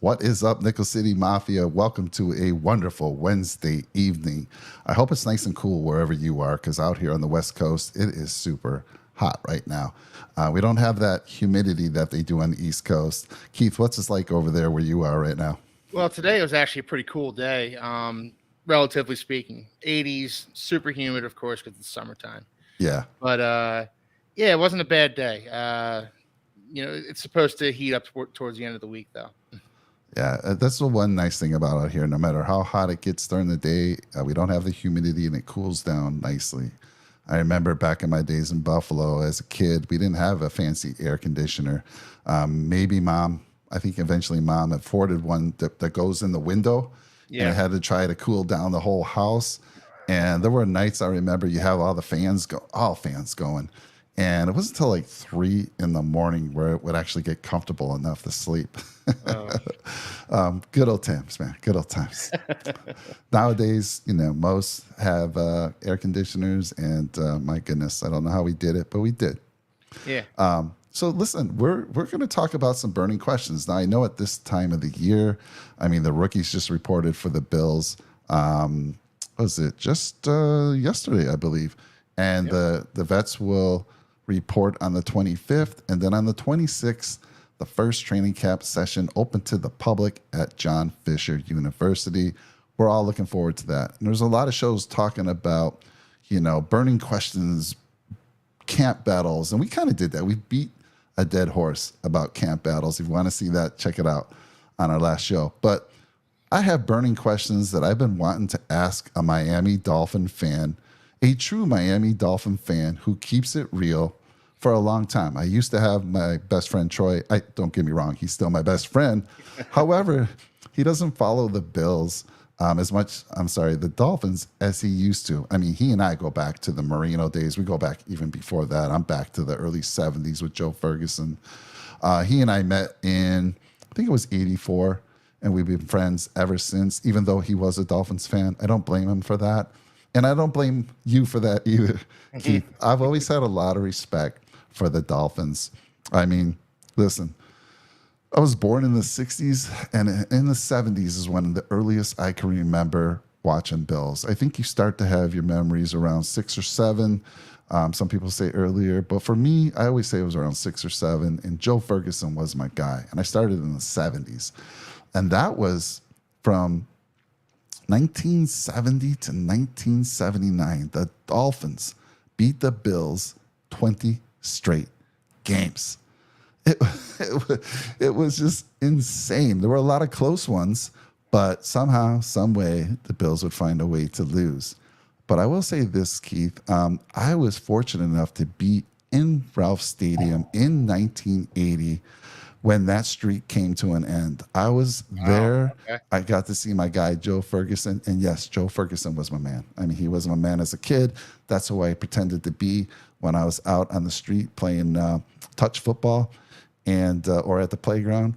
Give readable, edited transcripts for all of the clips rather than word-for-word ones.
What is up, Nickel City Mafia? Welcome to a wonderful Wednesday evening. I hope it's nice and cool wherever you are, because out here on the West Coast, it is super hot right now. We don't have that humidity that they do on the East Coast. Keith, what's it like over there where you are right now? Well, today was actually a pretty cool day, relatively speaking. 80s, super humid, of course, because it's summertime. Yeah. But yeah, it wasn't a bad day. It's supposed to heat up towards the end of the week, though. Yeah, that's the one nice thing about out here. No matter how hot it gets during the day, we don't have the humidity and it cools down nicely. I remember back in my days in Buffalo as a kid, we didn't have a fancy air conditioner. Maybe mom, I think eventually mom afforded one that goes in the window. And I Yeah. had to try to cool down the whole house. And there were nights I remember you have all fans going. And it wasn't until like 3 in the morning where it would actually get comfortable enough to sleep. Uh, Good old times, man. Good old times. Nowadays, most have air conditioners, and my goodness, I don't know how we did it, but we did. yeah. So listen, we're going to talk about some burning questions. Now, I know at this time of the year, I mean, the rookies just reported for the Bills. What was it just yesterday, I believe, and the vets will report on the 25th, and then on the 26th, the first training camp session open to the public at John Fisher University. We're all looking forward to that. And there's a lot of shows talking about, burning questions, camp battles, and we kind of did that. We beat a dead horse about camp battles. If you want to see that, check it out on our last show. But I have burning questions that I've been wanting to ask a Miami Dolphin fan, a true Miami Dolphin fan who keeps it real for a long time. I used to have my best friend Troy. Don't get me wrong, he's still my best friend. However, he doesn't follow the Bills as much, the Dolphins, as he used to. I mean, he and I go back to the Marino days. We go back even before that. I'm back to the early 70s with Joe Ferguson. He and I met in, I think it was 84, and we've been friends ever since, even though he was a Dolphins fan. I don't blame him for that. And I don't blame you for that either, Keith. I've always had a lot of respect for the Dolphins. I mean, listen, I was born in the 60s, and in the 70s is when the earliest I can remember watching Bills. I think you start to have your memories around 6 or 7. Some people say earlier, but for me, I always say it was around 6 or 7, and Joe Ferguson was my guy. And I started in the 70s. And that was from 1970 to 1979. The Dolphins beat the Bills 20 straight games. It was just insane. There were a lot of close ones, but somehow, some way, the Bills would find a way to lose. But I will say this, Keith. I was fortunate enough to be in Ralph Stadium in 1980 when that streak came to an end. I was there. Okay. I got to see my guy, Joe Ferguson. And yes, Joe Ferguson was my man. I mean, he was my man as a kid. That's who I pretended to be when I was out on the street playing touch football and or at the playground.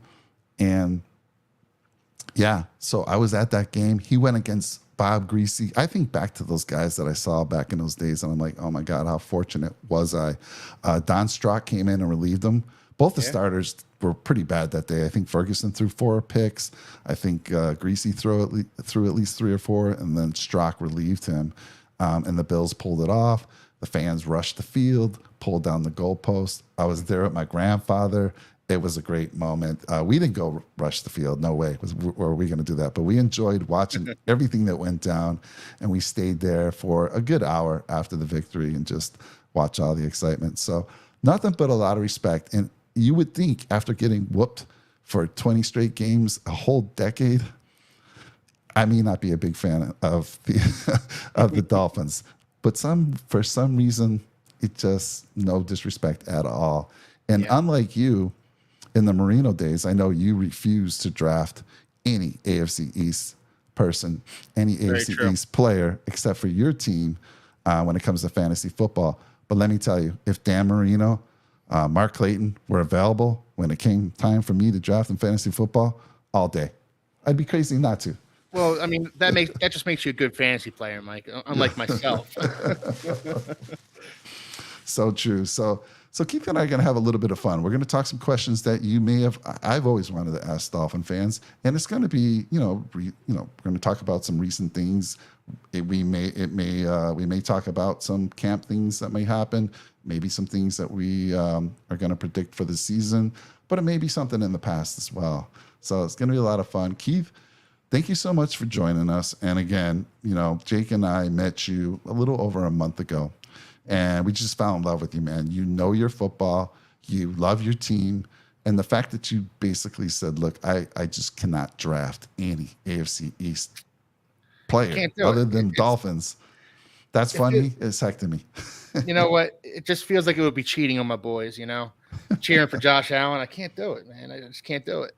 And yeah, so I was at that game. He went against Bob Greasy. I think back to those guys that I saw back in those days, and I'm like, oh my God, how fortunate was I? Don Strock came in and relieved them. Both the starters were pretty bad that day. I think Ferguson threw 4 picks. I think Greasy threw at least 3 or 4, and then Strock relieved him. And the Bills pulled it off. The fans rushed the field, pulled down the goalpost. I was there with my grandfather. It was a great moment. We didn't go rush the field. No way were we going to do that. But we enjoyed watching everything that went down, and we stayed there for a good hour after the victory and just watch all the excitement. So nothing but a lot of respect. And you would think after getting whooped for 20 straight games, a whole decade, I may not be a big fan of the of the Dolphins, but for some reason, it just no disrespect at all. And unlike you, in the Marino days, I know you refused to draft any AFC East person, any AFC East player, except for your team when it comes to fantasy football. But let me tell you, if Dan Marino, Mark Clayton were available when it came time for me to draft in fantasy football, all day. I'd be crazy not to. Well, I mean, that just makes you a good fantasy player, Mike. Unlike myself. So true. So So Keith and I are going to have a little bit of fun. We're going to talk some questions that you may have. I've always wanted to ask Dolphin fans, and it's going to be, we're going to talk about some recent things. We may talk about some camp things that may happen, maybe some things that we are going to predict for the season, but it may be something in the past as well. So it's going to be a lot of fun. Keith, thank you so much for joining us. And again, Jake and I met you a little over a month ago, and we just fell in love with you, man. You know your football, you love your team, and the fact that you basically said, look, I just cannot draft any AFC East player other than Dolphins. That's funny as heck to me. You know what? It just feels like it would be cheating on my boys, cheering for Josh Allen. I can't do it, man. I just can't do it.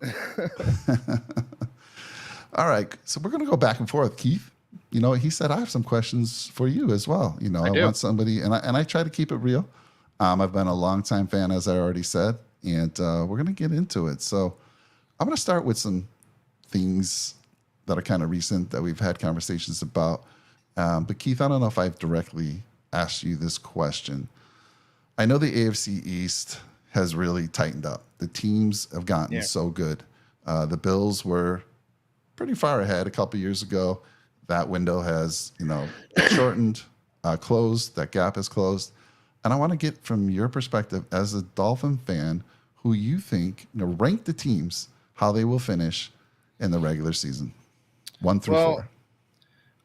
All right. So we're going to go back and forth, Keith. He said, I have some questions for you as well. I want somebody, and I try to keep it real. I've been a longtime fan, as I already said, and we're going to get into it. So I'm going to start with some things that are kind of recent that we've had conversations about. But Keith, I don't know if I've directly asked you this question. I know the AFC East has really tightened up. The teams have gotten so good. The Bills were pretty far ahead a couple years ago. That window has, shortened, closed. That gap has closed. And I want to get from your perspective as a Dolphin fan, who you think, rank the teams, how they will finish in the regular season, 1 through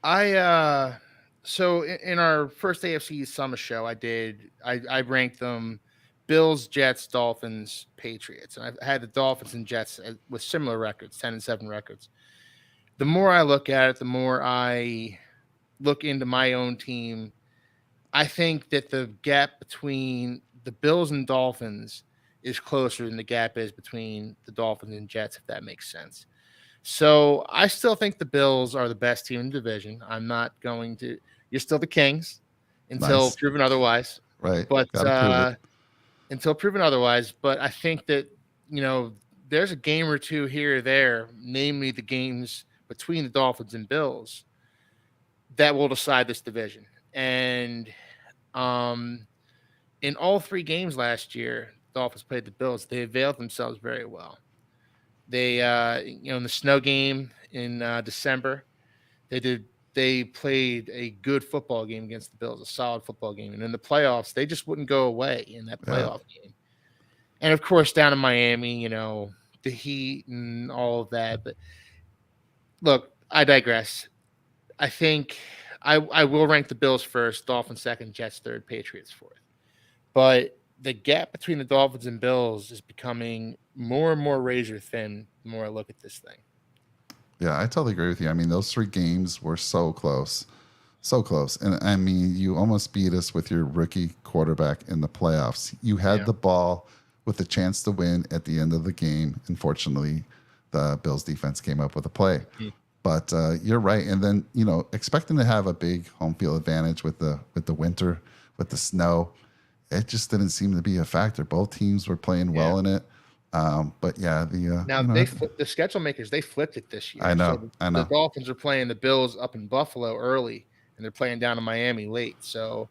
4. So in our first AFC Summer show, I ranked them Bills, Jets, Dolphins, Patriots. And I had the Dolphins and Jets with similar records, 10-7 records. The more I look at it, the more I look into my own team. I think that the gap between the Bills and Dolphins is closer than the gap is between the Dolphins and Jets, if that makes sense. So I still think the Bills are the best team in the division. I'm not going to. You're still the Kings until proven otherwise. Right. But until proven otherwise. But I think that there's a game or two here or there, namely the games between the Dolphins and Bills, that will decide this division. And in all 3 games last year, the Dolphins played the Bills. They availed themselves very well. They, in the snow game in December, they played a good football game against the Bills, a solid football game. And in the playoffs, they just wouldn't go away in that playoff game. And of course, down in Miami, the heat and all of that. But look, I digress. I think I will rank the Bills first, Dolphins second, Jets third, Patriots fourth. But the gap between the Dolphins and Bills is becoming more and more razor thin the more I look at this thing. Yeah, I totally agree with you. I mean, those 3 games were so close. So close. And I mean, you almost beat us with your rookie quarterback in the playoffs. You had the ball with a chance to win at the end of the game. Unfortunately, the Bills defense came up with a play. Mm-hmm. But you're right. And then, expecting to have a big home field advantage with the winter, with the snow, it just didn't seem to be a factor. Both teams were playing well in it. But yeah, the schedule makers, they flipped it this year. I know. The Dolphins are playing the Bills up in Buffalo early, and they're playing down in Miami late. So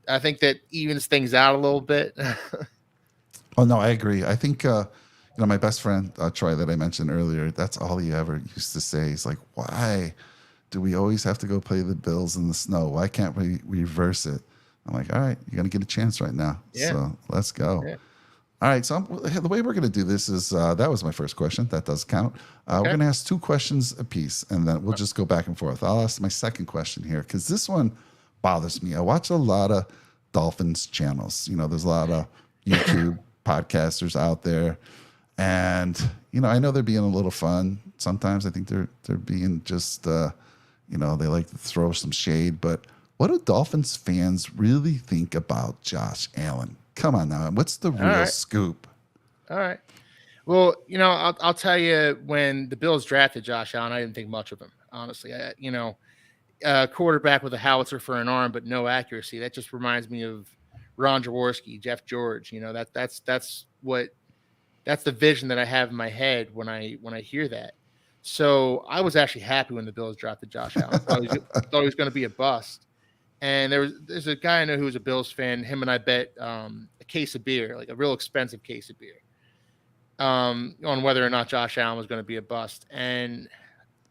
I think that evens things out a little bit. Oh no, I agree. I think my best friend Troy that I mentioned earlier, that's all he ever used to say. He's like, why do we always have to go play the Bills in the snow? Why can't we reverse it? I'm like, all right, you're gonna get a chance right now. Yeah. So let's go. Yeah. All right, so the way we're going to do this is, that was my first question. That does count. We're going to ask 2 questions apiece, and then we'll just go back and forth. I'll ask my second question here, because this one bothers me. I watch a lot of Dolphins channels. There's a lot of YouTube podcasters out there. And, I know they're being a little fun. Sometimes I think they're being just, they like to throw some shade. But what do Dolphins fans really think about Josh Allen? Come on now. What's the real scoop? All right. Well, I'll tell you, when the Bills drafted Josh Allen, I didn't think much of him, honestly. Quarterback with a howitzer for an arm, but no accuracy. That just reminds me of Ron Jaworski, Jeff George. That's the vision that I have in my head when I hear that. So I was actually happy when the Bills drafted Josh Allen. I thought he was going to be a bust. And there's a guy I know who's a Bills fan. Him and I bet a case of beer, like a real expensive case of beer, on whether or not Josh Allen was going to be a bust. And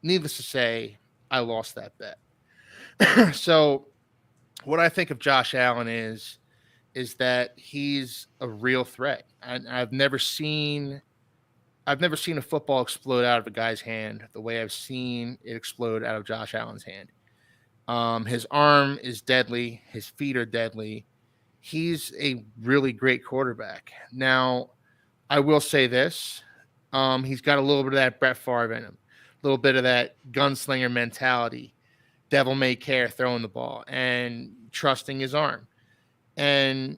needless to say, I lost that bet. So what I think of Josh Allen is that he's a real threat. I've never seen a football explode out of a guy's hand the way I've seen it explode out of Josh Allen's hand. His arm is deadly. His feet are deadly. He's a really great quarterback. Now, I will say this: he's got a little bit of that Brett Favre in him, a little bit of that gunslinger mentality, devil may care throwing the ball and trusting his arm. And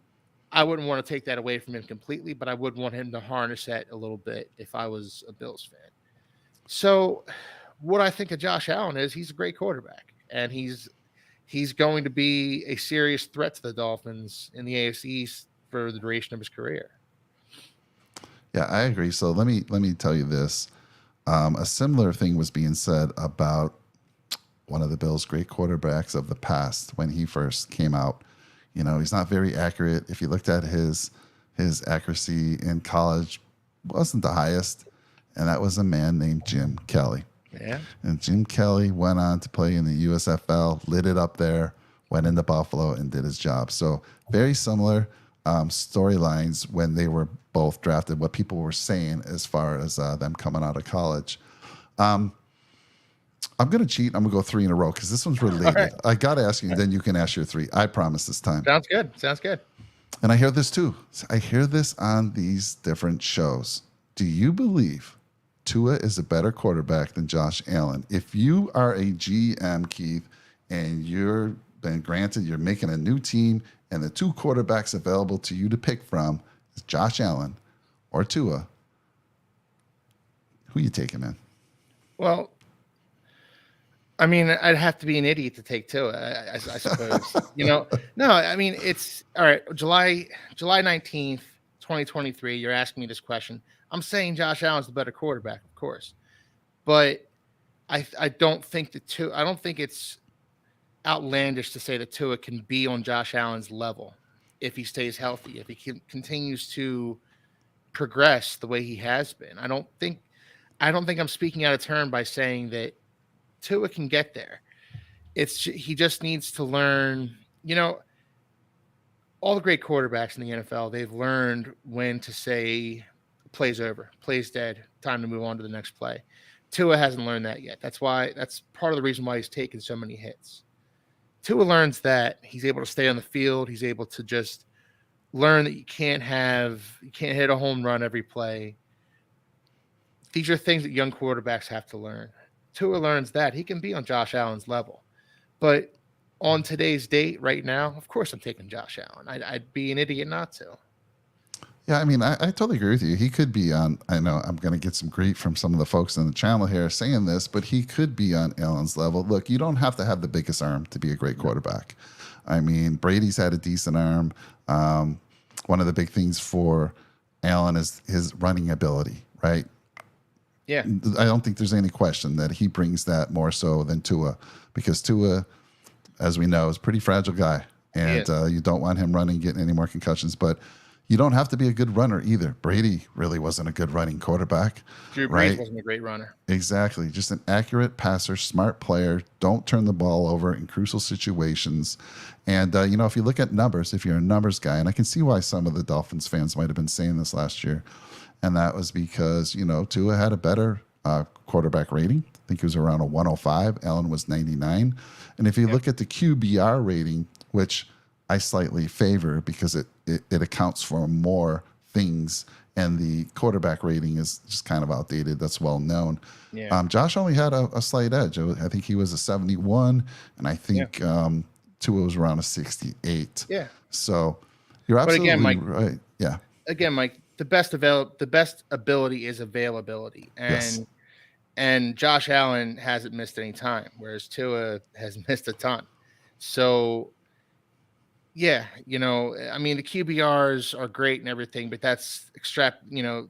I wouldn't want to take that away from him completely, but I would want him to harness that a little bit if I was a Bills fan. So, what I think of Josh Allen is he's a great quarterback, and he's going to be a serious threat to the Dolphins in the AFC East for the duration of his career. Yeah, I agree. So let me tell you this. A similar thing was being said about one of the Bills' great quarterbacks of the past when he first came out. He's not very accurate. If you looked at his accuracy in college, wasn't the highest, and that was a man named Jim Kelly. Yeah. And Jim Kelly went on to play in the USFL, lit it up there, went into Buffalo and did his job. So very similar storylines when they were both drafted, what people were saying as far as them coming out of college. I'm going to cheat. I'm going to go three in a row because this one's related. Right. I got to ask you, and then you can ask your three. I promise this time. Sounds good. Sounds good. And I hear this too. I hear this on these different shows. Do you believe Tua is a better quarterback than Josh Allen? If you are a GM, Keith, and you're been granted you're making a new team and the two quarterbacks available to you to pick from is Josh Allen or Tua, who you taking, man? Well, I mean, I'd have to be an idiot to take Tua, I suppose. No, I mean, it's all right. July 19th, 2023. You're asking me this question. I'm saying Josh Allen's the better quarterback, of course, but I don't think I don't think it's outlandish to say that Tua can be on Josh Allen's level if he stays healthy, if he continues to progress the way he has been. I don't think I'm speaking out of turn by saying that Tua can get there. He just needs to learn. All the great quarterbacks in the NFL, they've learned when to say play's over, play's dead, time to move on to the next play. Tua hasn't learned that yet. That's part of the reason why he's taken so many hits. Tua learns that he's able to stay on the field. He's able to just learn that you can't hit a home run every play. These are things that young quarterbacks have to learn. Tua learns that he can be on Josh Allen's level, but on today's date right now, of course I'm taking Josh Allen. I'd be an idiot not to. Yeah, I mean, I totally agree with you. He could be on, I know I'm going to get some grief from some of the folks in the channel here saying this, but he could be on Allen's level. Look, you don't have to have the biggest arm to be a great quarterback. I mean, Brady's had a decent arm. One of the big things for Allen is his running ability, right? Yeah. I don't think there's any question that he brings that more so than Tua, because Tua, as we know, is a pretty fragile guy. And you don't want him running, getting any more concussions. But you don't have to be a good runner either. Brady really wasn't a good running quarterback. Drew Brees wasn't a great runner. Exactly. Just an accurate passer, smart player. Don't turn the ball over in crucial situations. And, if you look at numbers, if you're a numbers guy, and I can see why some of the Dolphins fans might have been saying this last year, and that was because, Tua had a better quarterback rating. I think it was around a 105. Allen was 99. And if you look at the QBR rating, which I slightly favor because it accounts for more things, and the quarterback rating is just kind of outdated. That's well known. Yeah. Josh only had a slight edge. I think he was a 71, and I think Tua was around a 68. Yeah. So you're absolutely Mike, right. Yeah. Again, Mike, the best ability is availability, and Josh Allen hasn't missed any time, whereas Tua has missed a ton. So. Yeah, I mean, the QBRs are great and everything, but that's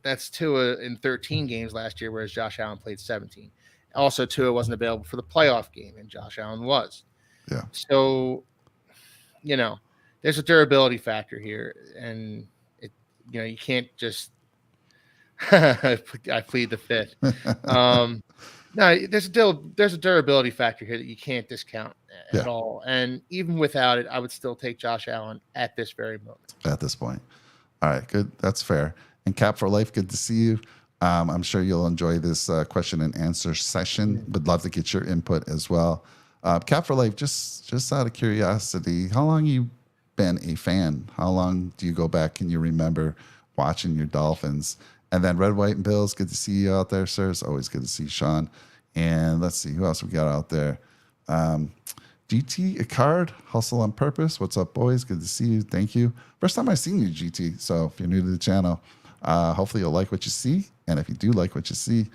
that's Tua in 13 games last year, whereas Josh Allen played 17. Also, Tua wasn't available for the playoff game, and Josh Allen was. Yeah. So, there's a durability factor here, and it you can't just I plead the fifth. Um, no, there's a durability factor here that you can't discount at Yeah, all. And even without it, I would still take Josh Allen at this very moment. at this point. All right, good. That's fair. And Cap for Life, good to see you. I'm sure you'll enjoy this question and answer session. Would love to get your input as well. Cap for Life, just out of curiosity, how long you been a fan? How long do you go back? Can you remember watching your Dolphins? And then Red, White, and Bills, good to see you out there, sir. It's always good to see Sean. And let's see, who else we got out there? GT Icard, Hustle on Purpose. What's up, boys? Good to see you. Thank you. First time I've seen you, GT. So if you're new to the channel, hopefully you'll like what you see. And if you do like what you see,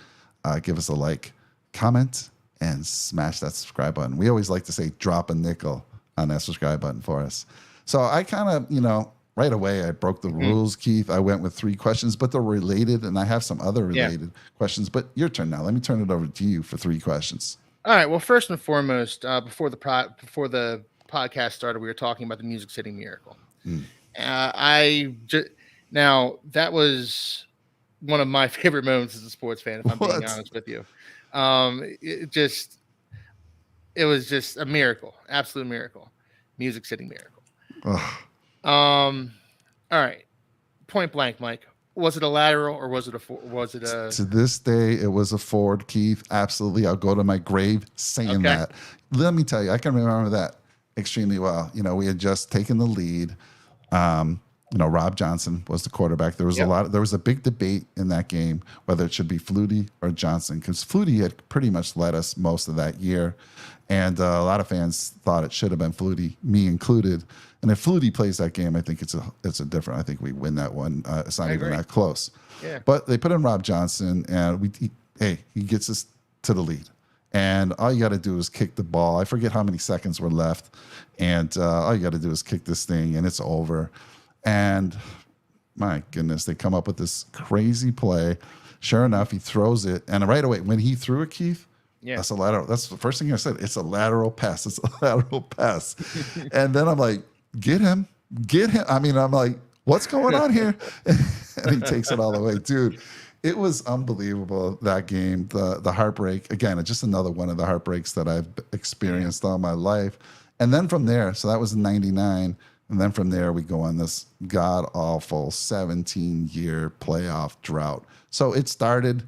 give us a like, comment, and smash that subscribe button. We always like to say drop a nickel on that subscribe button for us. So I kind of, right away, I broke the rules, Keith. I went with 3 questions, but they're related, and I have some other related questions. But your turn now. Let me turn it over to you for 3 questions. All right. Well, first and foremost, before the podcast started, we were talking about the Music City Miracle. Now that was one of my favorite moments as a sports fan, if I'm being honest with you. It was just a miracle, absolute miracle, Music City Miracle. All right, point blank, Mike. Was it a lateral or was it a? To this day, it was a forward, Keith. Absolutely, I'll go to my grave saying that. Let me tell you, I can remember that extremely well. We had just taken the lead. Rob Johnson was the quarterback. There was there was a big debate in that game whether it should be Flutie or Johnson, because Flutie had pretty much led us most of that year. And a lot of fans thought it should have been Flutie, me included. And if Flutie plays that game, I think it's a different. I think we win that one. It's not even that close. Yeah. But they put in Rob Johnson, and he gets us to the lead. And all you got to do is kick the ball. I forget how many seconds were left. And all you got to do is kick this thing, and it's over. And my goodness, they come up with this crazy play. Sure enough, he throws it. And right away, when he threw it, Keith, that's a lateral. That's the first thing I said. It's a lateral pass. It's a lateral pass. And then I'm like, get him. I mean, I'm like, what's going on here? And he takes it all the way. Dude, it was unbelievable, that game. The heartbreak. Again, it's just another one of the heartbreaks that I've experienced all my life. And then from there, so that was in 99. And then from there, we go on this god-awful 17-year playoff drought. So it started,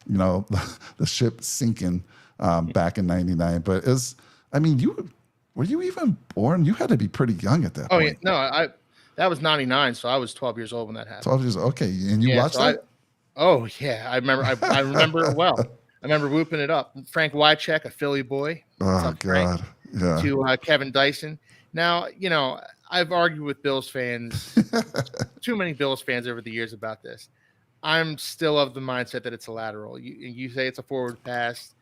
the ship sinking back in 99. But were you even born? You had to be pretty young at that point. Yeah. No, that was 99, so I was 12 years old when that happened. 12 years old. Okay. And you watched that? I remember. I remember it well. I remember whooping it up. Frank Wycheck, a Philly boy. Oh, God. Yeah. To Kevin Dyson. Now, I've argued with Bills fans, too many Bills fans over the years about this. I'm still of the mindset that it's a lateral. You say it's a forward pass.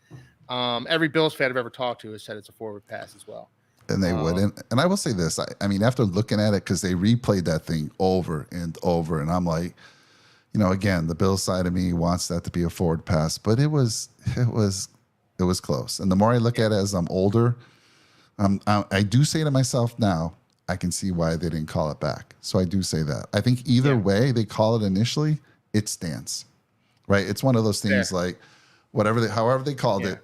Every Bills fan I've ever talked to has said it's a forward pass as well. And they wouldn't. And I will say this. I mean, after looking at it, because they replayed that thing over and over, and I'm like, again, the Bills side of me wants that to be a forward pass, but it was close. And the more I look at it as I'm older, I do say to myself now, I can see why they didn't call it back. So I do say that. I think either way they call it initially, it stands, right? It's one of those things like however they called it,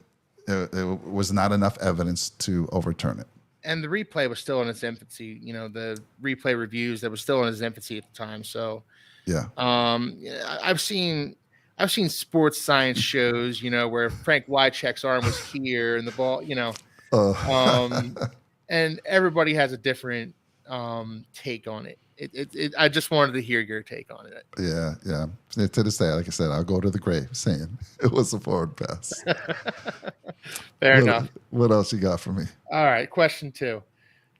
it was not enough evidence to overturn it. And the replay was still in its infancy. The replay reviews, that was still in its infancy at the time. So I've seen sports science shows, where Frank Wycheck's arm was here and the ball, and everybody has a different take on it. I just wanted to hear your take on it. Yeah. To this day, like I said, I'll go to the grave saying it was a forward pass. Fair enough. What else you got for me? All right, question 2.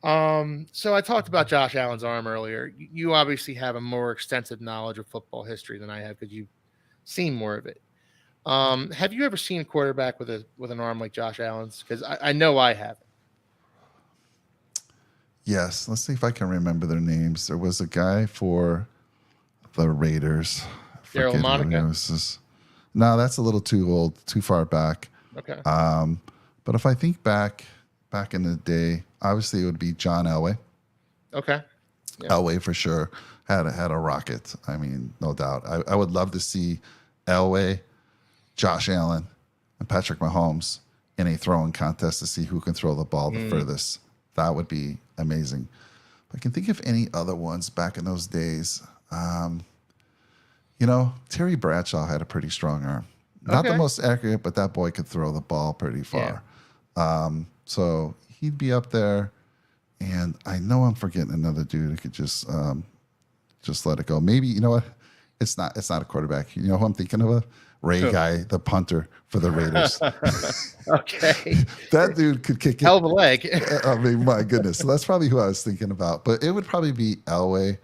So I talked about Josh Allen's arm earlier. You obviously have a more extensive knowledge of football history than I have because you've seen more of it. Have you ever seen a quarterback with an arm like Josh Allen's? Because I know I haven't. Yes. Let's see if I can remember their names. There was a guy for the Raiders. Daryl Monica? No, that's a little too old, too far back. Okay. But if I think back in the day, obviously it would be John Elway. Okay. Yeah. Elway for sure had a rocket. I mean, no doubt. I would love to see Elway, Josh Allen, and Patrick Mahomes in a throwing contest to see who can throw the ball the Mm. furthest. That would be amazing. I can think of any other ones back in those days. Terry Bradshaw had a pretty strong arm. Not the Okay. most accurate, but that boy could throw the ball pretty Yeah. far. So he'd be up there. And I know I'm forgetting another dude who could just let it go. Maybe you know what? It's not a quarterback. You know who I'm thinking of? A Ray Who? Guy, the punter for the Raiders. Okay. That dude could kick it. Hell of a leg. I mean, my goodness. So that's probably who I was thinking about. But it would probably be Elway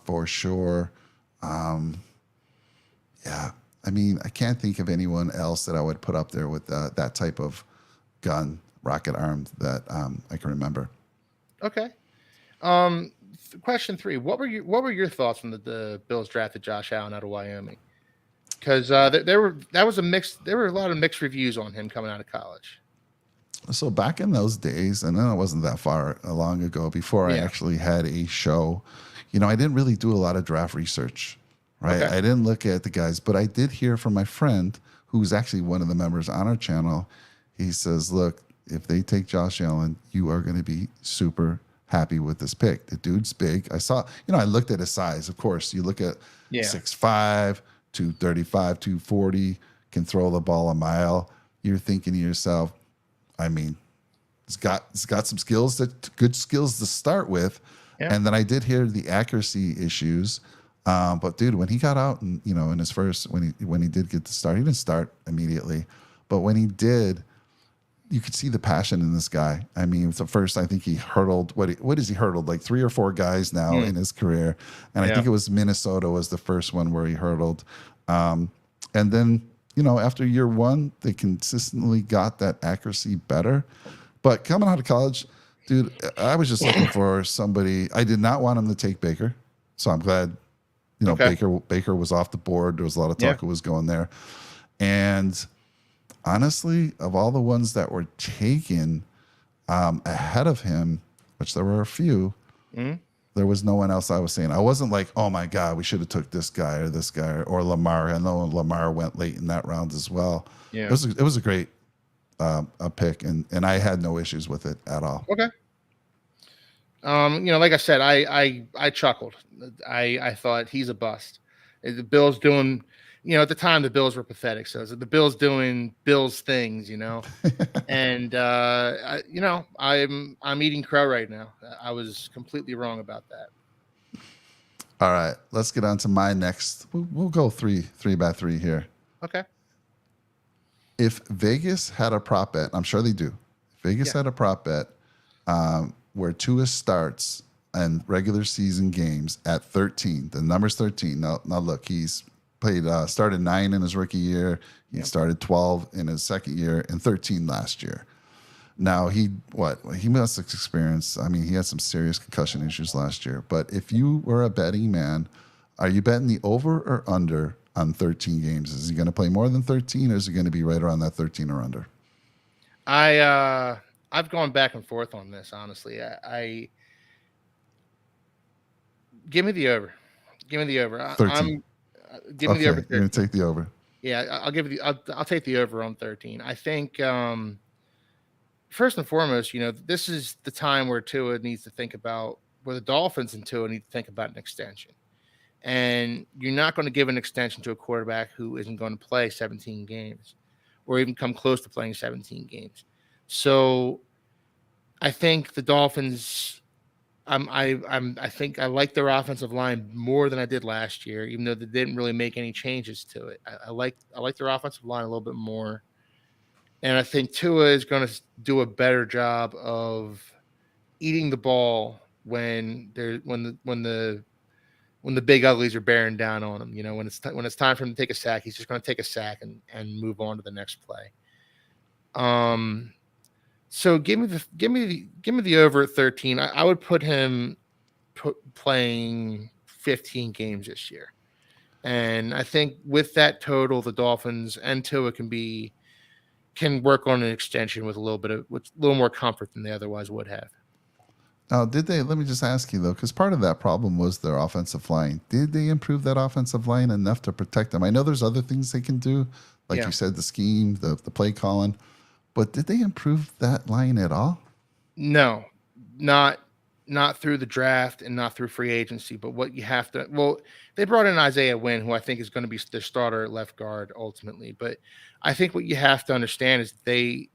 for sure. Yeah. I mean, I can't think of anyone else that I would put up there with that type of gun, rocket arm that I can remember. Okay. Question 3: What were your thoughts when the Bills drafted Josh Allen out of Wyoming? Because there were a lot of mixed reviews on him coming out of college. So back in those days, and then it wasn't that far long ago, before I Yeah. actually had a show, I didn't really do a lot of draft research, right? Okay. I didn't look at the guys, but I did hear from my friend, who's actually one of the members on our channel. He says, look, if they take Josh Allen, you are going to be super happy with this pick. The dude's big. I saw, I looked at his size. Of course, you look at Yeah. 6'5", 235, 240, can throw the ball a mile. You're thinking to yourself, I mean, it's got some skills, good skills to start with. Yeah. And then I did hear the accuracy issues. But dude, when he got out and in his first, when he did get to start, he didn't start immediately, but when he did, you could see the passion in this guy. I mean, the first, I think he hurdled, what is he hurdled? Like 3 or 4 guys now in his career. And I Yeah. think it was Minnesota was the first one where he hurdled. And then, after year 1, they consistently got that accuracy better. But coming out of college, dude, I was just looking for somebody. I did not want him to take Baker. So I'm glad, Okay. Baker was off the board. There was a lot of talk Yeah. who was going there. And honestly, of all the ones that were taken ahead of him, which there were a few, Mhm. there was no one else I was saying. I wasn't like, oh my God, we should have took this guy or Lamar. I know Lamar went late in that round as well. Yeah. It was a great a pick, and I had no issues with it at all. Okay. Like I said, I chuckled. I thought he's a bust. The Bills doing, at the time the Bills were pathetic. So the Bills doing Bills things, and I'm eating crow right now. I was completely wrong about that. All right, let's get on to my next. We'll go three by three here. Okay. If Vegas had a prop bet, I'm sure they do. If Vegas Yeah. had a prop bet where Tua starts in regular season games at 13, the number's 13. Now look, he's played, started 9 in his rookie year. He started 12 in his second year and 13 last year. Now he must have experienced. I mean, he had some serious concussion issues last year. But if you were a betting man, are you betting the over or under on 13 games? Is he going to play more than 13, or is he going to be right around that 13 or under? I've gone back and forth on this, honestly. I give me the over. Give me the over. 13. Give me the over. You're going to take the over. Yeah, I'll take the over on 13. I think first and foremost, this is the time where Tua needs to think about, where the Dolphins and Tua need to think about an extension. And you're not going to give an extension to a quarterback who isn't going to play 17 games or even come close to playing 17 games. So I think the Dolphins, I think I like their offensive line more than I did last year, even though they didn't really make any changes to it. I like their offensive line a little bit more. And I think Tua is going to do a better job of eating the ball when the big uglies are bearing down on him. When it's time for him to take a sack, he's just going to take a sack and move on to the next play. So give me the over at 13. I would put him playing 15 games this year, and I think with that total, the Dolphins and Tua can work on an extension with a little more comfort than they otherwise would have. Now, did they? Let me just ask you though, because part of that problem was their offensive line. Did they improve that offensive line enough to protect them? I know there's other things they can do, like Yeah. you said, the scheme, the play calling, but did they improve that line at all? No, not not through the draft and not through free agency. But what you have to, well, they brought in Isaiah Wynn, who I think is going to be their starter at left guard ultimately. But I think what you have to understand is they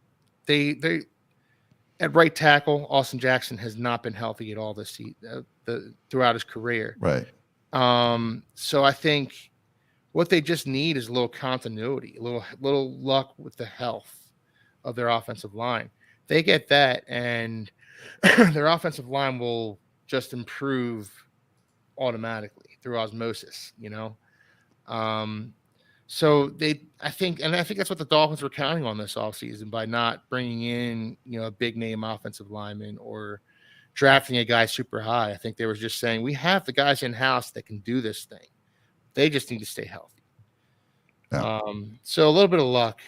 at right tackle, Austin Jackson has not been healthy at all this season, throughout his career. Right. So I think what they just need is a little continuity, a little luck with the health of their offensive line. They get that, and their offensive line will just improve automatically through osmosis. Um, so I think that's what the Dolphins were counting on this offseason by not bringing in a big name offensive lineman or drafting a guy super high. I think they were just saying we have the guys in house that can do this thing. They just need to stay healthy. Yeah. So a little bit of luck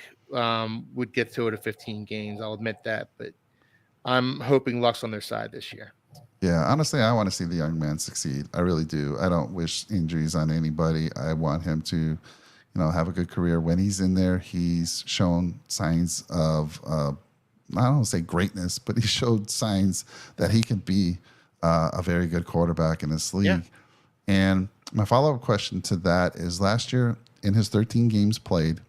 would get to it at 15 games. I'll admit that, but I'm hoping luck's on their side this year. Yeah, honestly, I want to see the young man succeed. I really do. I don't wish injuries on anybody. I want him to, have a good career. When he's in there, he's shown signs of, I don't want to say greatness, but he showed signs that he can be a very good quarterback in this Yeah, league. And my follow up question to that is last year, in his 13 games played,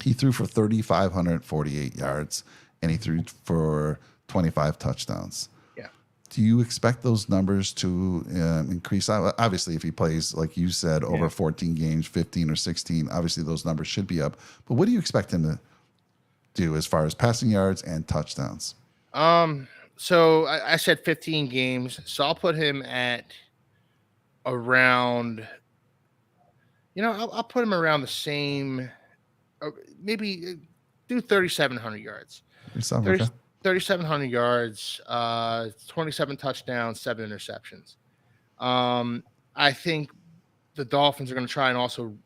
he threw for 3,548 yards and he threw for 25 touchdowns. yeah, Do you expect those numbers to increase? Obviously, if he plays, like you said, over yeah. 14 games, 15 or 16, obviously those numbers should be up. But what do you expect him to do as far as passing yards and touchdowns? Um, so I said 15 games, so I'll put him at around. I'll put him around the same. uh, Maybe do 3,700 yards. Yourself, 30, okay? 3,700 yards, 27 touchdowns, 7 interceptions. I think the Dolphins are going to try and also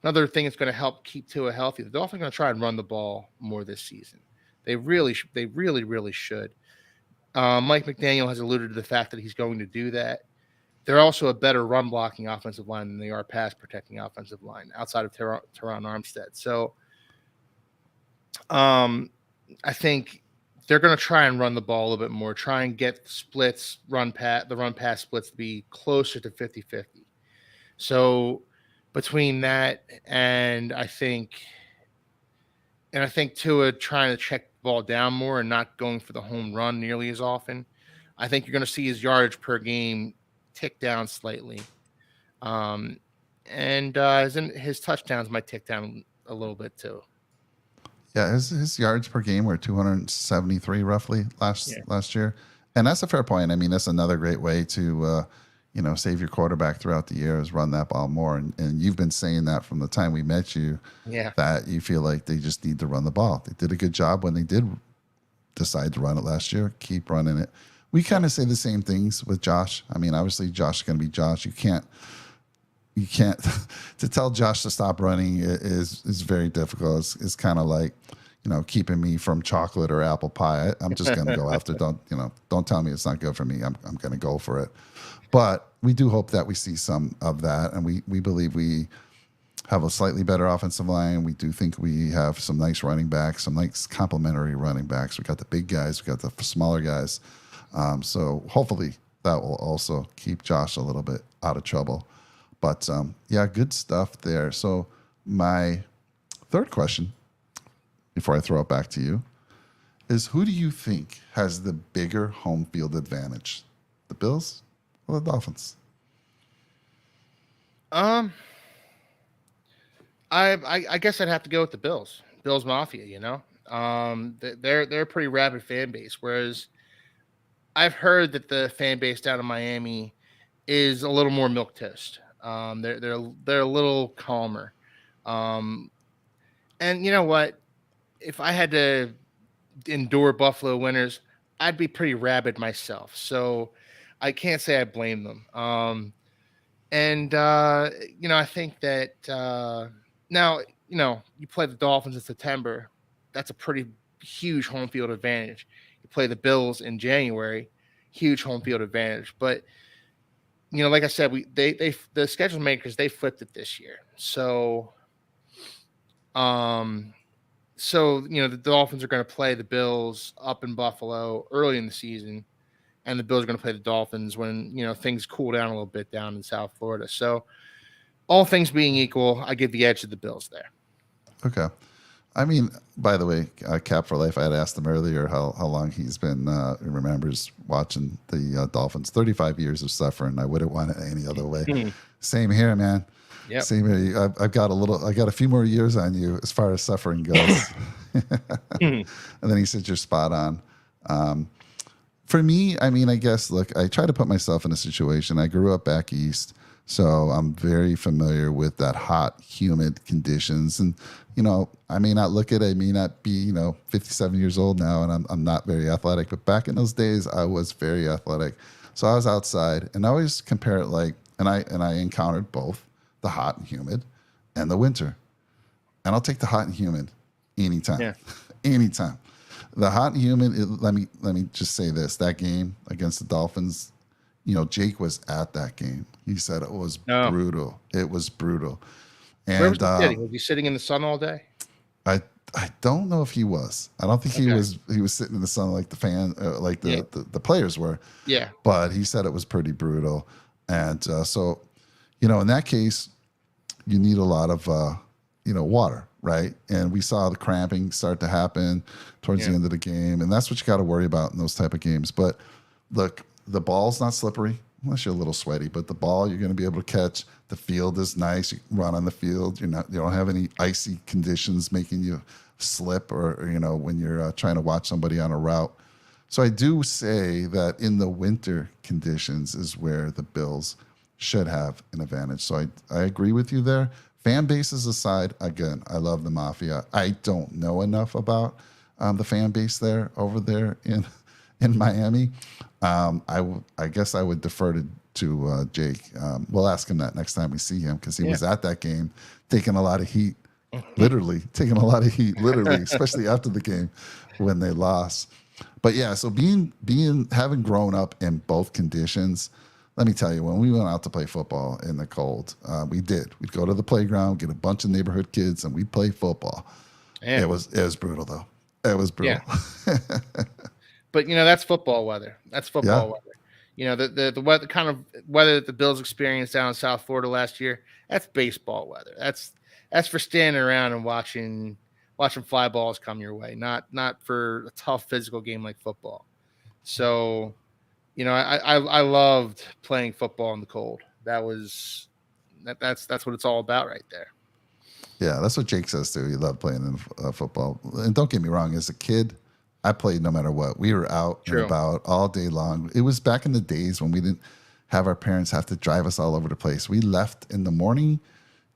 another thing that's going to help keep Tua healthy. The Dolphins are going to try and run the ball more this season. They really, really should. Mike McDaniel has alluded to the fact that he's going to do that. They're also a better run blocking offensive line than they are pass protecting offensive line outside of Teron Armstead. So um, I think they're going to try and run the ball a little bit more, try and get the run pass splits to be closer to 50-50. So between that and I think Tua trying to check the ball down more and not going for the home run nearly as often, I think you're going to see his yardage per game tick down slightly. Um, and his touchdowns might tick down a little bit too. Yeah, his yards per game were 273 roughly last Yeah. last year, and that's a fair point. I mean, that's another great way to save your quarterback throughout the year is run that ball more. And you've been saying that from the time we met you Yeah. that you feel like they just need to run the ball. They did a good job when they did decide to run it last year. Keep running it. We kind of say the same things with Josh. I mean, obviously Josh is going to be Josh. You can't to tell Josh to stop running is very difficult. It's kind of like keeping me from chocolate or apple pie. I'm just going to go after. Don't tell me it's not good for me. I'm going to go for it. But we do hope that we see some of that, and we believe we have a slightly better offensive line. We do think we have some nice running backs, some nice complementary running backs. We got the big guys, we got the smaller guys. So hopefully that will also keep Josh a little bit out of trouble. But yeah, good stuff there. So my third question, before I throw it back to you, is who do you think has the bigger home field advantage, the Bills or the Dolphins? Um, I guess I'd have to go with the Bills. Bills Mafia. They're a pretty rabid fan base. Whereas I've heard that the fan base down in Miami is a little more milk toast. They're a little calmer. Um, and you know what? If I had to endure Buffalo winters, I'd be pretty rabid myself. So I can't say I blame them. And I think that now you play the Dolphins in September. That's a pretty huge home field advantage. You play the Bills in January. huge home field advantage. But like I said, the schedule makers, they flipped it this year. Um, the Dolphins are going to play the Bills up in Buffalo early in the season, and the Bills are going to play the Dolphins when things cool down a little bit down in South Florida. So, all things being equal, I give the edge to the Bills there. Okay. I mean, by the way, Cap for Life, I had asked him earlier how long he's been, remembers watching the Dolphins. 35 years of suffering. I wouldn't want it any other way. Same here, man. Yep. Same here. I got a few more years on you as far as suffering goes. And then he said, you're spot on. For me, I mean, I guess, look, I try to put myself in a situation. I grew up back east, so I'm very familiar with that hot, humid conditions. And, I may not look it, I may not be, 57 years old now, and I'm not very athletic. But back in those days, I was very athletic. So I was outside, and I always compare it and I encountered both the hot and humid and the winter. And I'll take the hot and humid anytime. Yeah. Anytime. The hot and humid, let me just say this. That game against the Dolphins, Jake was at that game. He said it was brutal. It was brutal. And where was he sitting? Was he sitting in the sun all day? I don't know if he was. I don't think he was sitting in the sun like the the players were. Yeah. But he said it was pretty brutal. And so, in that case, you need a lot of water, right? And we saw the cramping start to happen towards the end of the game, and that's what you got to worry about in those type of games. But look, the ball's not slippery unless you're a little sweaty, but the ball you're going to be able to catch. The field is nice. You can run on the field. You don't have any icy conditions making you slip or when you're trying to watch somebody on a route. So I do say that in the winter conditions is where the Bills should have an advantage. So I agree with you there. Fan bases aside, again, I love the Mafia. I don't know enough about the fan base over there in Miami. I guess I would defer to Jake. We'll ask him that next time we see him because he was at that game taking a lot of heat, literally, especially after the game when they lost. But yeah, so having grown up in both conditions, let me tell you, when we went out to play football in the cold, we'd go to the playground, get a bunch of neighborhood kids, and we'd play football. Man. It was brutal though. It was brutal. Yeah. But that's football weather. That's football weather. The weather, kind of weather that the Bills experienced down in South Florida last year, that's baseball weather. That's for standing around and watching fly balls come your way, not for a tough physical game like football. So, I loved playing football in the cold. That's what it's all about right there. Yeah, that's what Jake says too. He loved playing in football. And don't get me wrong, as a kid, I played no matter what. We were out and about all day long. It was back in the days when we didn't have our parents have to drive us all over the place. We left in the morning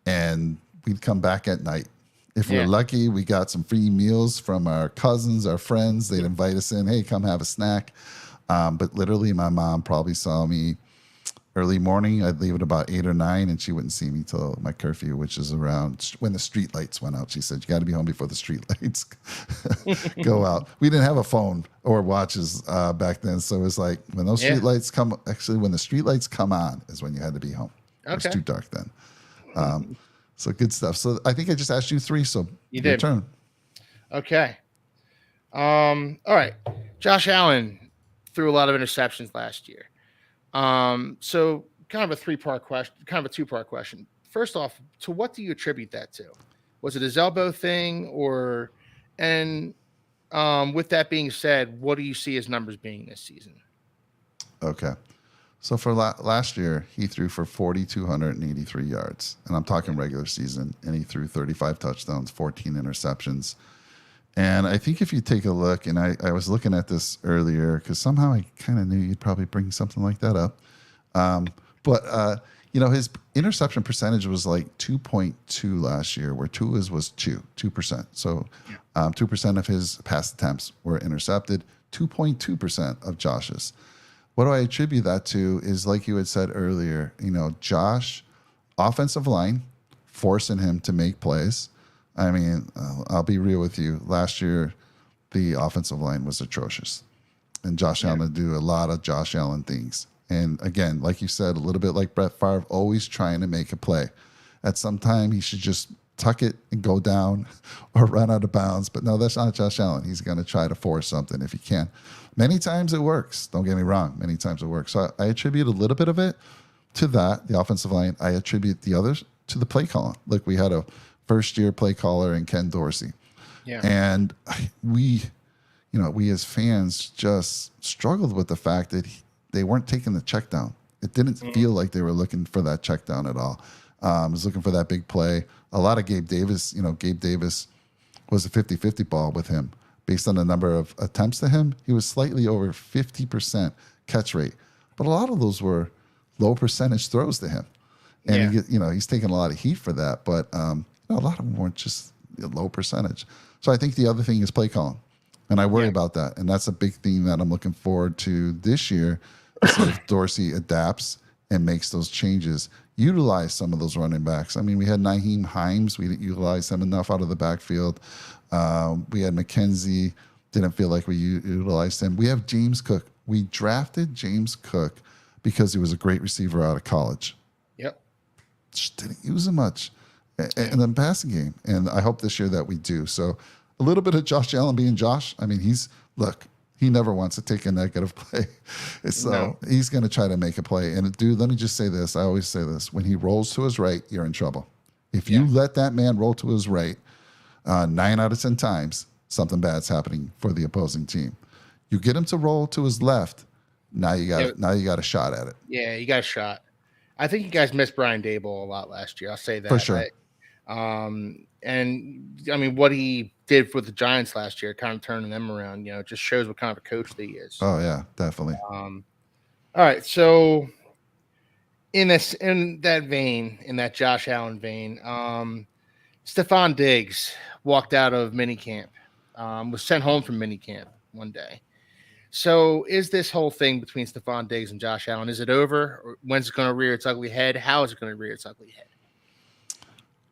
and we'd come back at night. If we're lucky, we got some free meals from our cousins, our friends. They'd invite us in. Hey, come have a snack. But literally, my mom probably saw me early morning. I'd leave at about 8 or 9, and she wouldn't see me till my curfew, which is around when the street lights went out. She said, "You got to be home before the street lights go out." We didn't have a phone or watches back then, so it was like when those street lights come. Actually, when the street lights come on is when you had to be home. It was too dark then. So good stuff. So I think I just asked you 3. So your turn. Okay. All right. Josh Allen threw a lot of interceptions last year. So kind of a 3-part question, kind of a 2-part question. First off, to what do you attribute that to? Was it his elbow thing with that being said, what do you see his numbers being this season? Okay. So for last year, he threw for 4,283 yards, and I'm talking regular season, and he threw 35 touchdowns, 14 interceptions. And I think if you take a look, and I was looking at this earlier because somehow I kind of knew you'd probably bring something like that up. But his interception percentage was like 2.2 last year, where two was 2%. So 2% of his pass attempts were intercepted, 2.2% of Josh's. What do I attribute that to is, like you had said earlier, Josh, offensive line, forcing him to make plays. I mean, I'll be real with you. Last year, the offensive line was atrocious. and Josh Yeah. Allen to do a lot of Josh Allen things. And again, like you said, a little bit like Brett Favre, always trying to make a play. At some time, he should just tuck it and go down or run out of bounds. But no, that's not Josh Allen. He's going to try to force something if he can. Many times it works. Don't get me wrong. Many times it works. So I attribute a little bit of it to that, the offensive line. I attribute the others to the play calling. Look, we had a first year play caller in Ken Dorsey. Yeah. And we as fans just struggled with the fact that they weren't taking the check down. It didn't feel like they were looking for that check down at all. Was looking for that big play. A lot of Gabe Davis, Gabe Davis was a 50-50 ball with him. Based on the number of attempts to him, he was slightly over 50% catch rate. But a lot of those were low percentage throws to him. And he's taking a lot of heat for that. But a lot of them weren't just low percentage. So I think the other thing is play calling. And I worry about that. And that's a big thing that I'm looking forward to this year. See if Dorsey adapts and makes those changes. Utilize some of those running backs. I mean, we had Naheem Hines. We didn't utilize him enough out of the backfield. We had McKenzie. Didn't feel like we utilized him. We have James Cook. We drafted James Cook because he was a great receiver out of college. Yep. Just didn't use him much in the passing game. And I hope this year that we do. So a little bit of Josh Allen being Josh. I mean, he never wants to take a negative play. So he's going to try to make a play. And dude, let me just say this. I always say this. When he rolls to his right, you're in trouble. If you let that man roll to his right, 9 out of 10 times, something bad's happening for the opposing team. You get him to roll to his left, now you got a shot at it. Yeah, you got a shot. I think you guys missed Brian Dable a lot last year. I'll say that. For sure. And I mean, what he did with the Giants last year, kind of turning them around, it just shows what kind of a coach that he is. Oh yeah, definitely. All right. So in that Josh Allen vein, Stephon Diggs walked out of minicamp, was sent home from minicamp one day. So is this whole thing between Stephon Diggs and Josh Allen, is it over? Or when's it going to rear its ugly head? How is it going to rear its ugly head?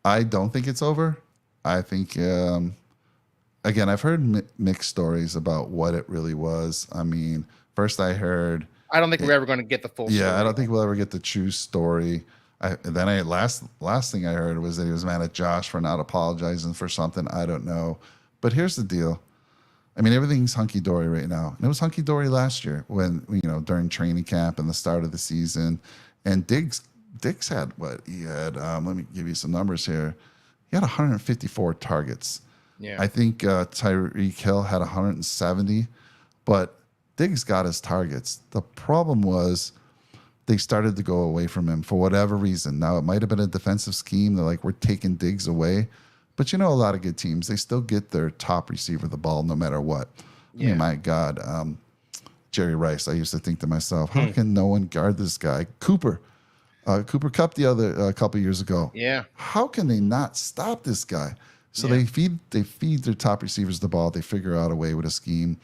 I don't think it's over. I think, again, I've heard mixed stories about what it really was. I mean, first I heard. I don't think we're ever going to get the full story. Yeah, I don't think we'll ever get the true story. Last thing I heard was that he was mad at Josh for not apologizing for something. I don't know. But here's the deal. I mean, everything's hunky-dory right now. And it was hunky-dory last year when, during training camp and the start of the season. And Diggs had what? He had, let me give you some numbers here. He had 154 targets. Yeah. I think Tyreek Hill had 170, but Diggs got his targets. The problem was they started to go away from him for whatever reason. Now, it might have been a defensive scheme. They're like, we're taking Diggs away. But a lot of good teams, they still get their top receiver the ball no matter what. Yeah. I mean, my God, Jerry Rice, I used to think to myself, how can no one guard this guy? Cooper Kupp a couple years ago. Yeah. How can they not stop this guy? So they feed their top receivers the ball. They figure out a way with a scheme.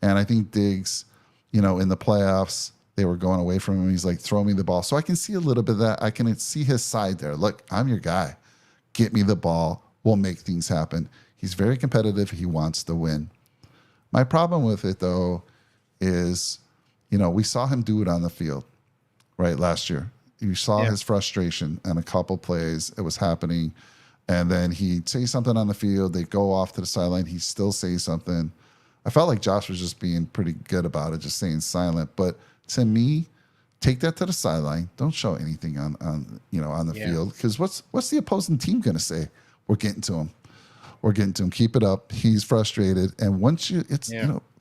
And I think Diggs, in the playoffs, they were going away from him. He's like, throw me the ball. So I can see a little bit of that. I can see his side there. Look, I'm your guy. Get me the ball. We'll make things happen. He's very competitive. He wants to win. My problem with it, though, is, we saw him do it on the field, right, last year. You saw his frustration on a couple plays. It was happening. And then he'd say something on the field. They'd go off to the sideline. He'd still say something. I felt like Josh was just being pretty good about it, just staying silent. But to me, take that to the sideline. Don't show anything on the field. Because what's the opposing team going to say? We're getting to him. Keep it up. He's frustrated. And once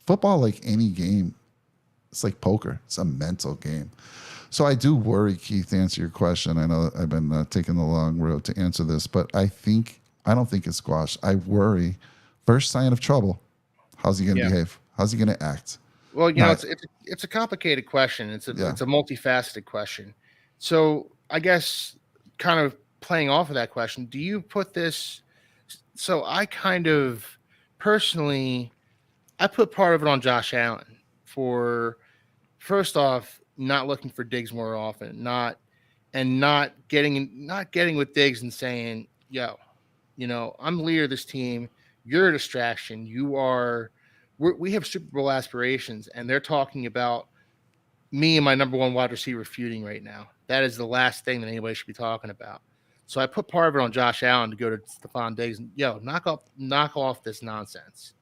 football, like any game, it's like poker. It's a mental game. So I do worry, Keith, to answer your question. I know I've been taking the long road to answer this, but I don't think it's squashed. I worry. First sign of trouble. How's he going to behave? How's he going to act? Well, it's a complicated question. It's a multifaceted question. So I guess kind of playing off of that question, do you put this? So I kind of personally, I put part of it on Josh Allen for, first off, not looking for Diggs more often, not getting with Diggs and saying, yo, I'm the leader of this team. You're a distraction. You are we have Super Bowl aspirations, and they're talking about me and my number one wide receiver feuding right now. That is the last thing that anybody should be talking about. So I put part of it on Josh Allen to go to Stephon Diggs and knock off this nonsense.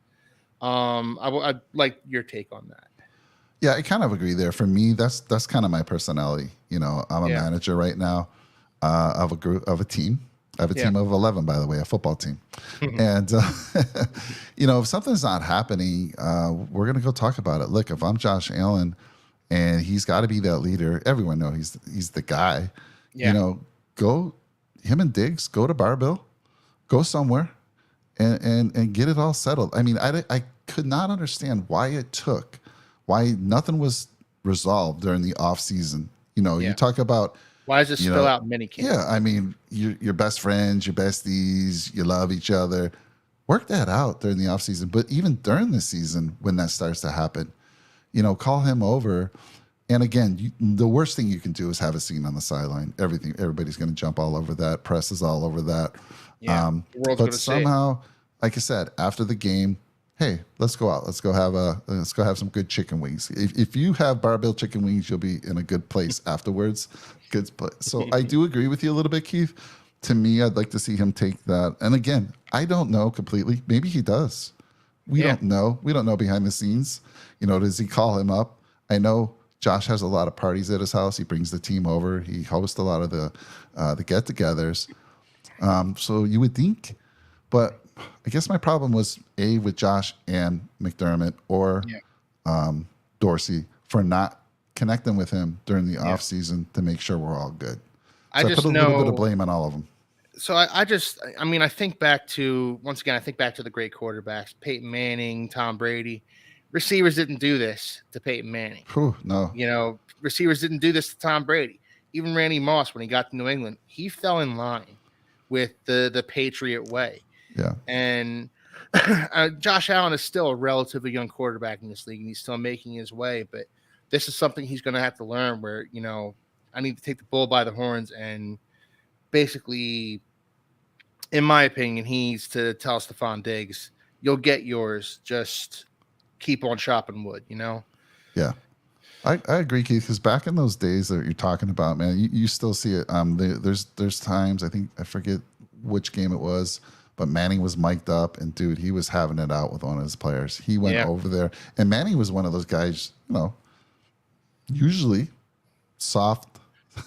I'd like your take on that. Yeah, I kind of agree there. For me, that's kind of my personality. You know, I'm a Yeah, manager right now of a group of a team. I have a yeah, team of 11, by the way, a football team. And you know, if something's not happening, we're gonna go talk about it. Look, if I'm Josh Allen, and he's got to be that leader, everyone knows he's the guy. You yeah, know, go him and Diggs go to Barbill, go somewhere, and get it all settled. I mean, I could not understand why nothing was resolved during the off season. You know, you yeah. talk about, Why does this you spill know, out in minicamp? yeah, I mean, your best friends, your besties, you love each other. Work that out during the off season. But even during the season, when that starts to happen, you know, call him over. And again, the worst thing you can do is have a scene on the sideline. Everybody's going to jump all over that. Press is all over that. Yeah, the world's But going to see it. somehow, like I said, after the game, hey, let's go out. Let's go have some good chicken wings. If you have Barbill chicken wings, you'll be in a good place afterwards. Good place. So I do agree with you a little bit, Keith. To me, I'd like to see him take that. And again, I don't know completely. Maybe he does. We Yeah, don't know. We don't know behind the scenes. You know, does he call him up? I know Josh has a lot of parties at his house. He brings the team over. He hosts a lot of the get-togethers. So you would think, but I guess my problem was with Josh and McDermott or yeah, Dorsey for not connecting with him during the yeah. off season to make sure we're all good. I So I put just a little bit of know. blame on all of them. So I just, I mean, I think back to once again. I think back to the great quarterbacks: Peyton Manning, Tom Brady. Receivers didn't do this to Peyton Manning. Whew, no, You know, receivers didn't do this to Tom Brady. Even Randy Moss, when he got to New England, he fell in line with the Patriot way. yeah, And Josh Allen is still a relatively young quarterback in this league, and he's still making his way. But this is something he's going to have to learn. Where I need to take the bull by the horns and basically, in my opinion, he needs to tell Stephon Diggs, "You'll get yours. Just keep on chopping wood." yeah. I agree, Keith, because back in those days that you're talking about, man, you still see it. There's times, I think, I forget which game it was, but Manning was mic'd up, and dude, he was having it out with one of his players. He went Yeah. over there, and Manning was one of those guys, you know, usually soft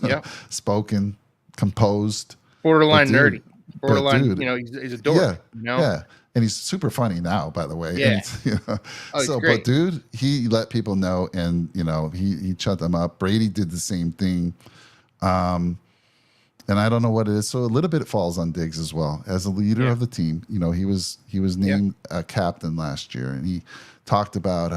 Yeah. spoken, composed, but Borderline nerdy. dude, Borderline, dude, he's a yeah, dork. yeah, and he's super funny now, by the way. Yeah. And you know, Oh, he's so, but great. dude, he let people know, and you know, he shut them up. Brady did the same thing, and I don't know what it is. So a little bit it falls on Diggs as well as a leader Yeah. of the team. You know, he was Yeah. named a captain last year, and he talked about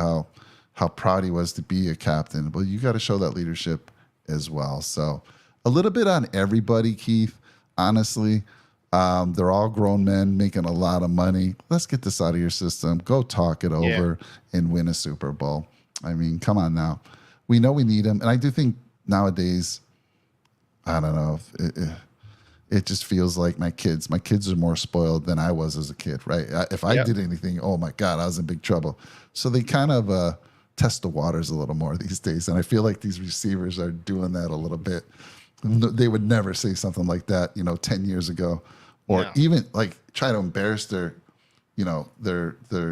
how proud he was to be a captain. Well, you got to show that leadership as well. So a little bit on everybody, Keith. Honestly, they're all grown men making a lot of money. Let's get this out of your system. Go talk it Yeah. over and win a Super Bowl. I mean, come on now. We know we need him, and I do think nowadays, I don't know. It just feels like my kids. My kids are more spoiled than I was as a kid, right? If I Yep. did anything, oh my God, I was in big trouble. So they kind of test the waters a little more these days, and I feel like these receivers are doing that a little bit. They would never say something like that, 10 years ago, or No. even like try to embarrass their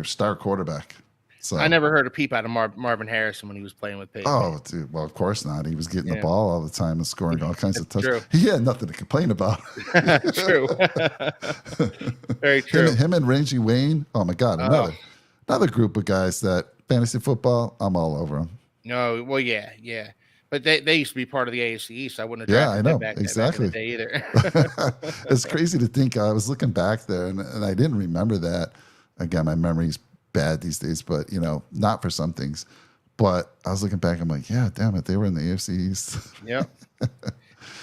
star quarterback. I So, never heard a peep out of Marvin Harrison when he was playing with Peyton Manning. oh, dude, well, of course not. He was getting the Yeah. ball all the time and scoring all kinds of touchdowns. True. He had nothing to complain about. True. Very him, true. him and Reggie Wayne. Oh my God, Oh, another group of guys that fantasy football. I'm all over them. no. Well, yeah, yeah. But they used to be part of the AFC East. So I wouldn't have Yeah, I drafted them know back in the exactly. day either. It's crazy to think. I was looking back there, and I didn't remember that. Again, my memory's bad these days, but not for some things. But I was looking back. I'm like, yeah, damn it, they were in the AFC East. Yep. What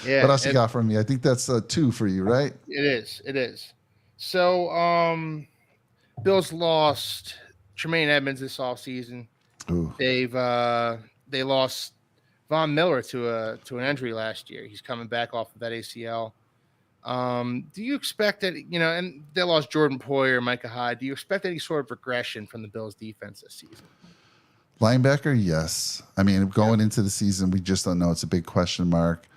Yeah. else you got for me? I think that's two for you, right? It is. It is. So, Bills lost Tremaine Edmonds this offseason. Ooh, They lost Von Miller to an injury last year. He's coming back off of that ACL. Do you expect that, and they lost Jordan Poyer, Micah Hyde. Do you expect any sort of regression from the Bills defense this season? Linebacker, yes. I mean, Yeah. going into the season, we just don't know. It's a big question mark.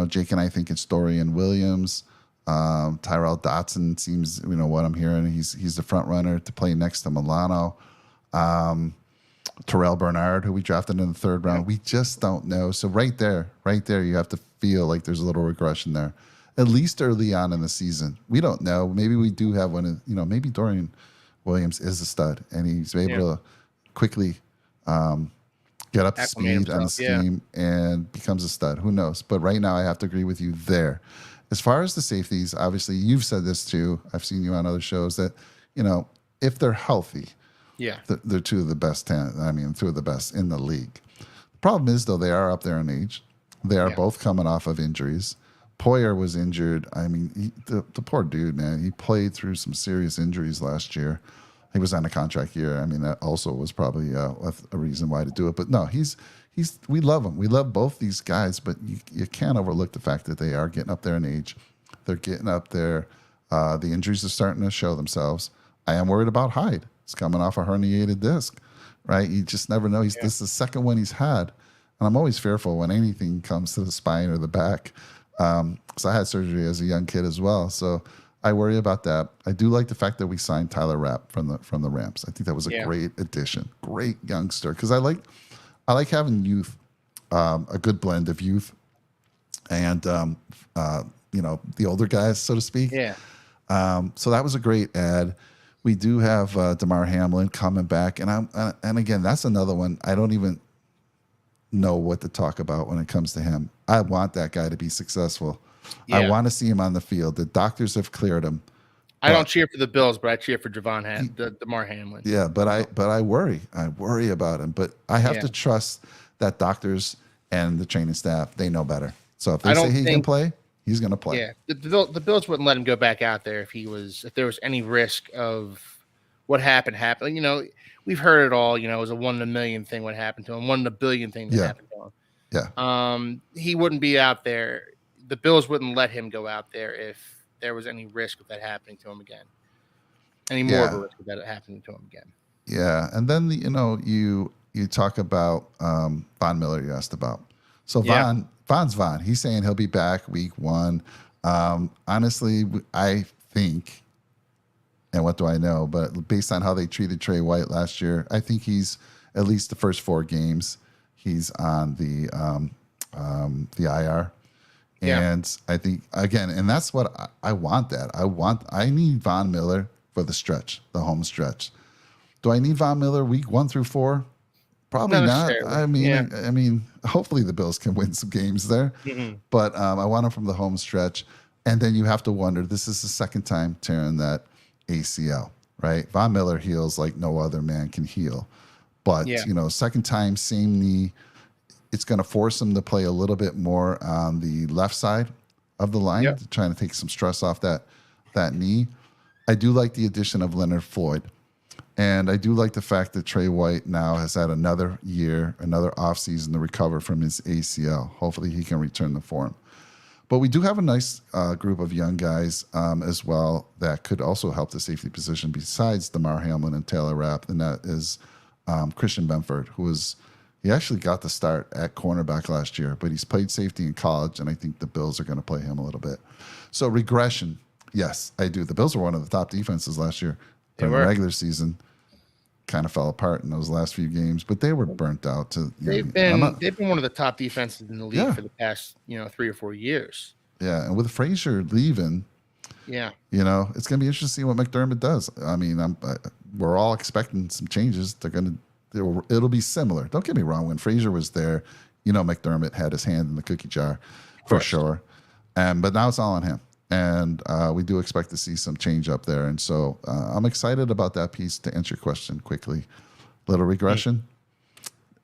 Jake and I think it's Dorian Williams. Tyrell Dotson seems, what I'm hearing, he's the front runner to play next to Milano. Terrell Bernard, who we drafted in the third round. We just don't know. So right there, you have to feel like there's a little regression there, at least early on in the season. We don't know. Maybe we do have one. Maybe Dorian Williams is a stud, and he's able to quickly get up to Acclimate speed on the himself. Yeah. scheme and becomes a stud. Who knows? But right now, I have to agree with you there. As far as the safeties, obviously, you've said this too. I've seen you on other shows that, if they're healthy, Yeah. they're two of the best two of the best in the league. The problem is, though, they are up there in age. They are both coming off of injuries. Poyer was injured. I mean, the poor dude, man. He played through some serious injuries last year. He was on a contract year. I mean, that also was probably a reason why to do it. But no, he's. We love him. We love both these guys, but you can't overlook the fact that they are getting up there in age. They're getting up there. The injuries are starting to show themselves. I am worried about Hyde. He's coming off a herniated disc, right? You just never know. This is the second one he's had. And I'm always fearful when anything comes to the spine or the back. Because I had surgery as a young kid as well. So I worry about that. I do like the fact that we signed Tyler Rapp from the Rams. I think that was a great addition. Great youngster. Because I like having youth, a good blend of youth and, the older guys, so to speak. Yeah. So that was a great ad. We do have Damar Hamlin coming back, and again, that's another one. I don't even know what to talk about when it comes to him. I want that guy to be successful. Yeah. I want to see him on the field. The doctors have cleared him. I don't cheer for the Bills, but I cheer for Damar Hamlin. Yeah, but I worry. I worry about him. But I have to trust that doctors and the training staff, they know better. So if they say he can play, he's going to play. Yeah, the Bills wouldn't let him go back out there if there was any risk of what happened. We've heard it all. It was a 1 in a million thing. What happened to him? 1 in a billion thing that happened to him. Yeah. He wouldn't be out there. The Bills wouldn't let him go out there if there was any risk of that happening to him again. Any more of a risk of that happening to him again. Yeah, and then you talk about Von Miller. You asked about. So Von's Von. He's saying he'll be back week 1. Honestly, I think, and what do I know? But based on how they treated Trey White last year, I think he's at least the first 4 games he's on the IR. And I think again, and that's what I want. I need Von Miller for the stretch, the home stretch. Do I need Von Miller week 1 through 4? Probably not. I mean, hopefully the Bills can win some games there, but I want him from the home stretch. And then you have to wonder, this is the second time tearing that ACL, right? Von Miller heals like no other man can heal. But, second time, same knee. It's going to force him to play a little bit more on the left side of the line, trying to take some stress off that knee. I do like the addition of Leonard Floyd. And I do like the fact that Trey White now has had another year, another offseason to recover from his ACL. Hopefully he can return to form. But we do have a nice group of young guys as well that could also help the safety position besides Damar Hamlin and Taylor Rapp, and that is Christian Benford, he actually got the start at cornerback last year, but he's played safety in college, and I think the Bills are going to play him a little bit. So regression, yes, I do. The Bills were one of the top defenses last year during the regular season. Kind of fell apart in those last few games, but they were burnt out. They've been one of the top defenses in the league for the past 3 or 4 years. Yeah, and with Frazier leaving, it's going to be interesting to see what McDermott does. I mean, we're all expecting some changes. It'll be similar. Don't get me wrong. When Frazier was there, McDermott had his hand in the cookie jar for sure. But now it's all on him. And we do expect to see some change up there. And so I'm excited about that piece. To answer your question quickly, little regression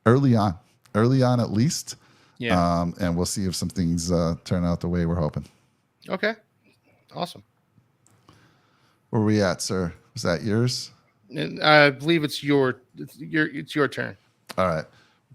early on at least. Yeah. And we'll see if some things turn out the way we're hoping. Okay. Awesome. Where are we at, sir? Is that yours? I believe it's your turn. All right.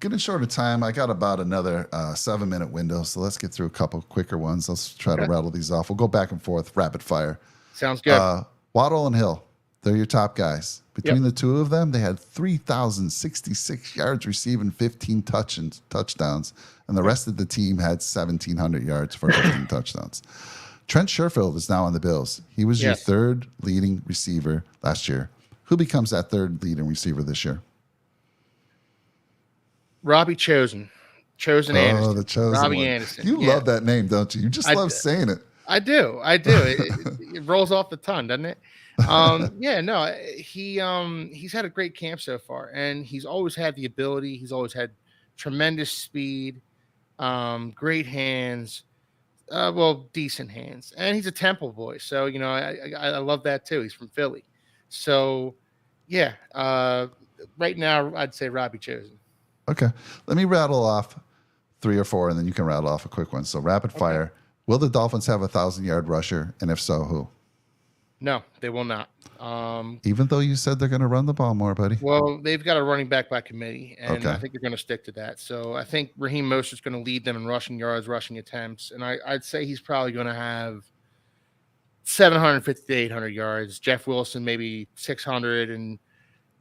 Getting short of time. I got about another 7-minute window, so let's get through a couple quicker ones. Let's try to Okay. rattle these off. We'll go back and forth, rapid fire. Sounds good. Waddle and Hill, they're your top guys. Between Yep. the two of them, they had 3,066 yards receiving, 15 touchdowns, and the rest of the team had 1,700 yards for 15 touchdowns. Trent Sherfield is now on the Bills. He was your Yes. third leading receiver last year. Who becomes that third leading receiver this year? Robbie Chosen. Chosen Oh, Anderson. the chosen Robbie one. Anderson. You Yeah. love that name, don't you? You just I love d- saying it. I do. It rolls off the tongue, doesn't it? Yeah, no, he's had a great camp so far, and he's always had the ability. He's always had tremendous speed, great hands, well, decent hands, and he's a Temple boy. So I love that too. He's from Philly, so yeah. Right now, I'd say Robbie Chosen. Okay. Let me rattle off 3 or 4, and then you can rattle off a quick one. So rapid Okay. fire. Will the Dolphins have a 1,000-yard rusher? And if so, who? No, they will not. Even though you said they're going to run the ball more, buddy. Well, they've got a running back by committee, and I Okay. think they're going to stick to that. So I think Raheem Mostert's going to lead them in rushing yards, rushing attempts, and I'd say he's probably going to have 750 to 800 yards. Jeff Wilson maybe 600, and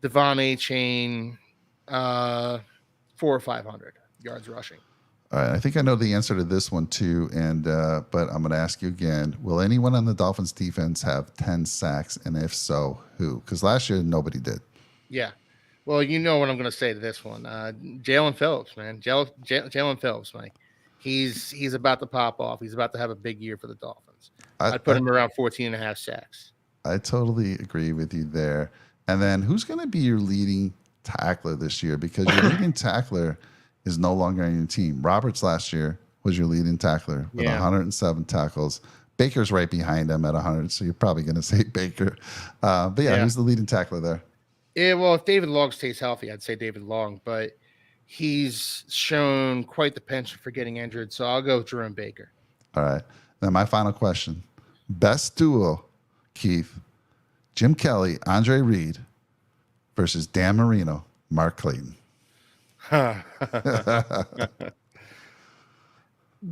Devon A. Chain 400 or 500 yards rushing. All right. I think I know the answer to this one too, and but I'm going to ask you again. Will anyone on the Dolphins defense have 10 sacks? And if so, who? Because last year, nobody did. Yeah. Well, you know what I'm going to say to this one. Jalen Phillips, man. Jalen Phillips, man. He's about to pop off. He's about to have a big year for the Dolphins. I, I'd put I, him around 14 and a half sacks. I totally agree with you there. And then who's going to be your leading tackler this year? Because your leading tackler is no longer on your team. Roberts last year was your leading tackler with 107 tackles. Baker's right behind him at 100, so you're probably going to say Baker. But yeah, who's the leading tackler there? Yeah, well, if David Long stays healthy, I'd say David Long, but he's shown quite the penchant for getting injured, so I'll go with Jerome Baker. All right. Then my final question. Best duo, Keith, Jim Kelly, Andre Reed versus Dan Marino, Mark Clayton.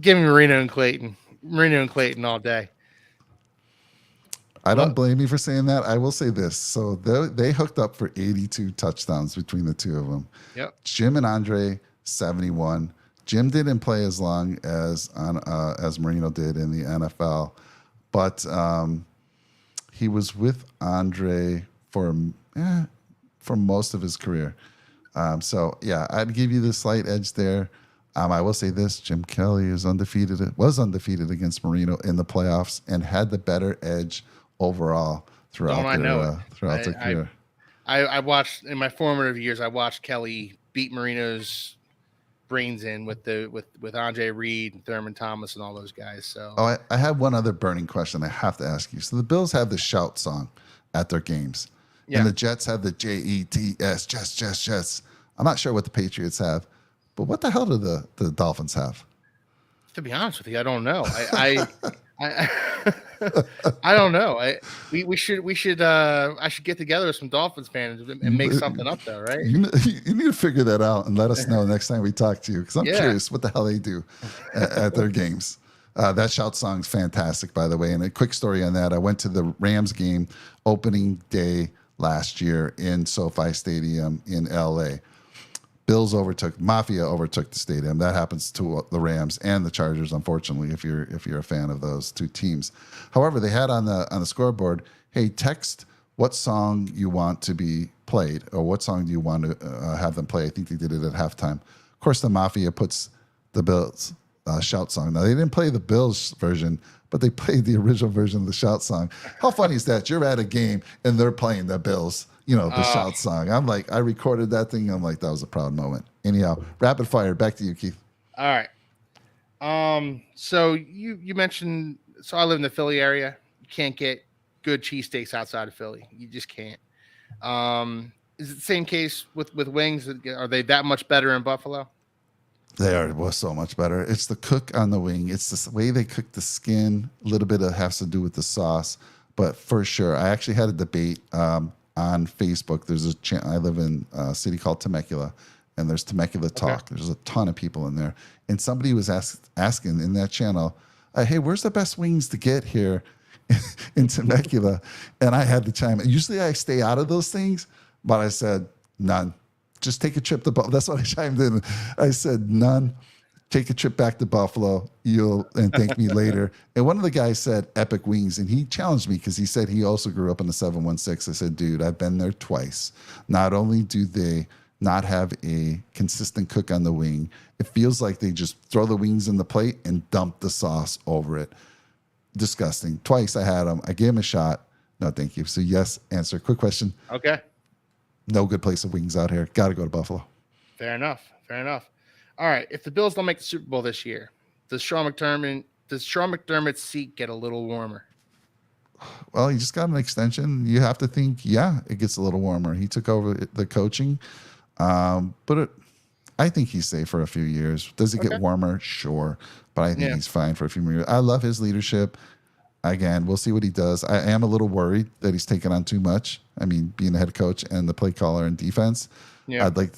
Give me Marino and Clayton all day. I don't blame you for saying that. I will say this. So they hooked up for 82 touchdowns between the two of them. Yep. Jim and Andre, 71. Jim didn't play as long as Marino did in the NFL, but he was with Andre for most of his career. So yeah, I'd give you the slight edge there. I will say this: Jim Kelly was undefeated against Marino in the playoffs and had the better edge overall throughout their career. I watched in my formative years. I watched Kelly beat Marino's brains in with Andre Reed and Thurman Thomas and all those guys. So I have one other burning question I have to ask you. So the Bills have the shout song at their games, and the Jets have the JETS, Jets. I'm not sure what the Patriots have, but what the hell do the Dolphins have? To be honest with you, I don't know. I don't know. I should get together with some Dolphins fans and make something up though, right? You need to figure that out and let us know next time we talk to you, because I'm curious what the hell they do at their games. That shout song's fantastic, by the way. And a quick story on that: I went to the Rams game opening day last year in SoFi Stadium in LA. Mafia overtook the stadium. That happens to the Rams and the Chargers, unfortunately, if you're a fan of those two teams. However, they had on the scoreboard, hey, text what song you want to be played, or what song do you want to have them play. I think they did it at halftime. Of course, the Mafia puts the Bills shout song. Now, they didn't play the Bills version, but they played the original version of the shout song. How funny is that? You're at a game and they're playing the Bills, the shout song. I'm like, I recorded that thing. I'm like, that was a proud moment. Anyhow, rapid fire. Back to you, Keith. All right. So you mentioned, so I live in the Philly area. You can't get good cheesesteaks outside of Philly. You just can't. Is it the same case with wings? Are they that much better in Buffalo? They was so much better. It's the cook on the wing. It's the way they cook the skin. A little bit has to do with the sauce, but for sure, I actually had a debate on Facebook. There's I live in a city called Temecula, and there's Temecula Okay. Talk. There's a ton of people in there. And somebody was asking in that channel, hey, where's the best wings to get here in Temecula? And I had to chime in. Usually I stay out of those things, but I said, none. Just take a trip to Buffalo. That's what I chimed in. I said, none. Take a trip back to Buffalo. And thank me later. And one of the guys said Epic Wings, and he challenged me because he said he also grew up in the 716. I said, dude, I've been there twice. Not only do they not have a consistent cook on the wing, it feels like they just throw the wings in the plate and dump the sauce over it. Disgusting. Twice I had them. I gave them a shot. No, thank you. So yes, answer. Quick question. Okay. No good place of wings out here. Got to go to Buffalo. Fair enough. Fair enough. All right. If the Bills don't make the Super Bowl this year, does Sean McDermott's seat get a little warmer? Well, he just got an extension. You have to think, yeah, it gets a little warmer. He took over the coaching, but I think he's safe for a few years. Does it get warmer? Sure, but I think he's fine for a few more years. I love his leadership. Again, we'll see what he does. I am a little worried that he's taken on too much. I mean, being the head coach and the play caller and defense, I'd like,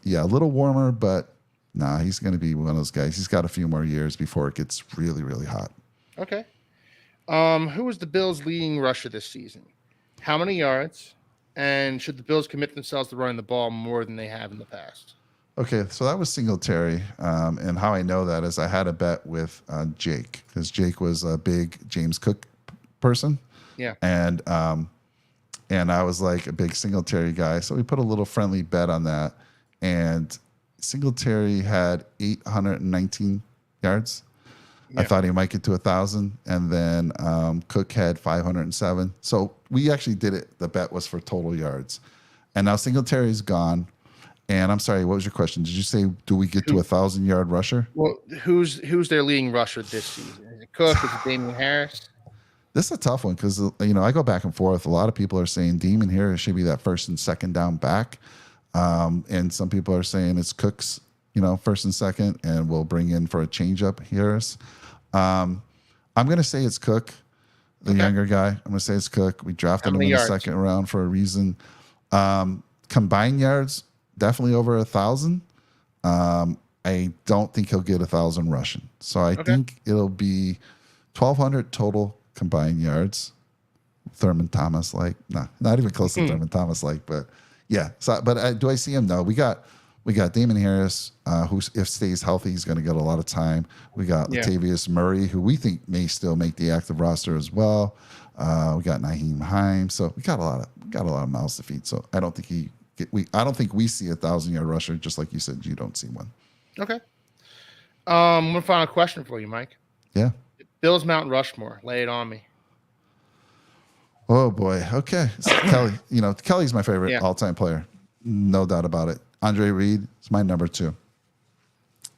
yeah, a little warmer, but nah, he's going to be one of those guys. He's got a few more years before it gets really, really hot. Okay. Who was the Bills' leading rusher this season? How many yards? And should the Bills commit themselves to running the ball more than they have in the past? Okay, so that was Singletary, and how I know that is I had a bet with Jake, because Jake was a big James Cook person. Yeah. And I was like a big Singletary guy, so we put a little friendly bet on that. And Singletary had 819 yards. Yeah. I thought he might get to 1,000, and then Cook had 507. So we actually did it. The bet was for total yards, and now Singletary's gone. And I'm sorry, what was your question? Did you say, do we get to 1,000-yard rusher? Well, who's their leading rusher this season? Is it Cook? Is it Damian Harris? This is a tough one because, I go back and forth. A lot of people are saying Damian Harris should be that first and second down back. And some people are saying it's Cook's, first and second, and we'll bring in for a changeup Harris. I'm going to say it's Cook, the younger guy. I'm going to say it's Cook. We drafted him in the second round for a reason. Combined yards, definitely over 1,000. I don't think he'll get 1,000 rushing. So I think it'll be 1,200 total combined yards. Thurman Thomas like, nah, not even close to Thurman Thomas like, but yeah. So, but do I see him? No. We got Damon Harris, who if stays healthy, he's going to get a lot of time. We got Latavius Murray, who we think may still make the active roster as well. We got Naheem Hines, so we got a lot of mouths to feed. So I don't think I don't think we see 1,000-yard rusher, just like you said, you don't see one. Okay. One final question for you, Mike. Yeah. Bills Mount Rushmore. Lay it on me. Oh boy. Okay. So Kelly, Kelly's my favorite all-time player. No doubt about it. Andre Reed is my number 2.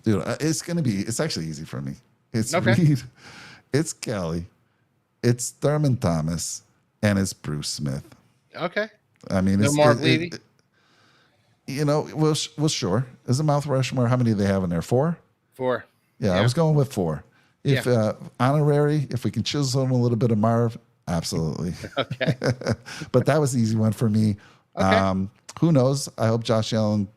Dude, it's actually easy for me. It's Reed, it's Kelly, it's Thurman Thomas, and it's Bruce Smith. Okay. I mean, no it's Mark Levy. Well, sure. Is it Mount Rushmore? How many do they have in there? 4? 4. Yeah, I was going with 4. If honorary, if we can chisel in a little bit of Marv, absolutely. Okay. But that was the easy one for me. Okay. Who knows? I hope Josh Allen,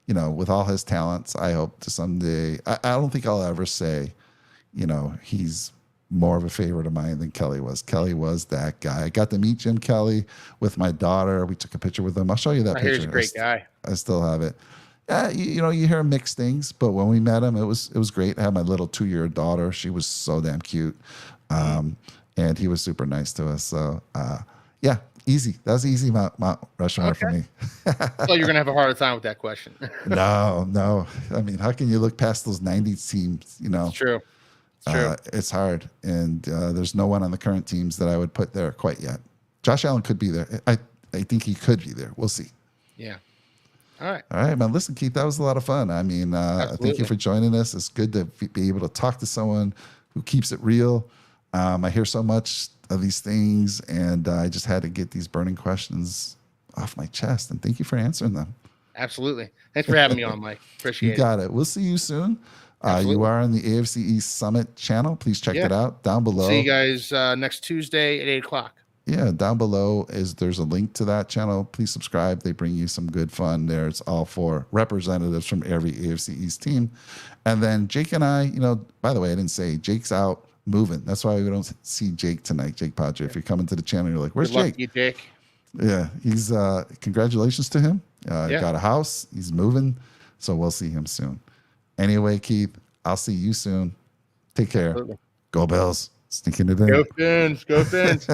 with all his talents, I hope to someday. I don't think I'll ever say, he's more of a favorite of mine than Kelly was. Kelly was that guy. I got to meet Jim Kelly with my daughter. We took a picture with him. I'll show you that picture. He's a great guy. I still have it. Yeah, you hear mixed things, but when we met him, it was great. I had my little 2-year daughter. She was so damn cute, and he was super nice to us. So, yeah, easy. That was easy Mount Rushmore for me. So you're gonna have a harder time with that question. No. I mean, how can you look past those '90s teams? It's true. It's true. It's hard, and there's no one on the current teams that I would put there quite yet. Josh Allen could be there. I think he could be there. We'll see. Yeah. All right, man. Listen, Keith, that was a lot of fun. I mean, thank you for joining us. It's good to be able to talk to someone who keeps it real. I hear so much of these things, and I just had to get these burning questions off my chest. And thank you for answering them. Absolutely. Thanks for having me on, Mike. Appreciate it. You got it. We'll see you soon. You are on the AFC East Summit channel. Please check it out down below. See you guys next Tuesday at 8 o'clock. Yeah, down below there's a link to that channel. Please subscribe. They bring you some good fun there. It's all for representatives from every AFC East team. And then Jake and I, by the way, I didn't say Jake's out moving. That's why we don't see Jake tonight, Jake Padre. If you're coming to the channel, you're like, where's Good luck Jake? to you, Jake. Yeah, he's congratulations to him. Yeah. Got a house. He's moving. So we'll see him soon. Anyway, Keith, I'll see you soon. Take care. Absolutely. Go Bills. Sneaking it in. Go Fins. Go Fins.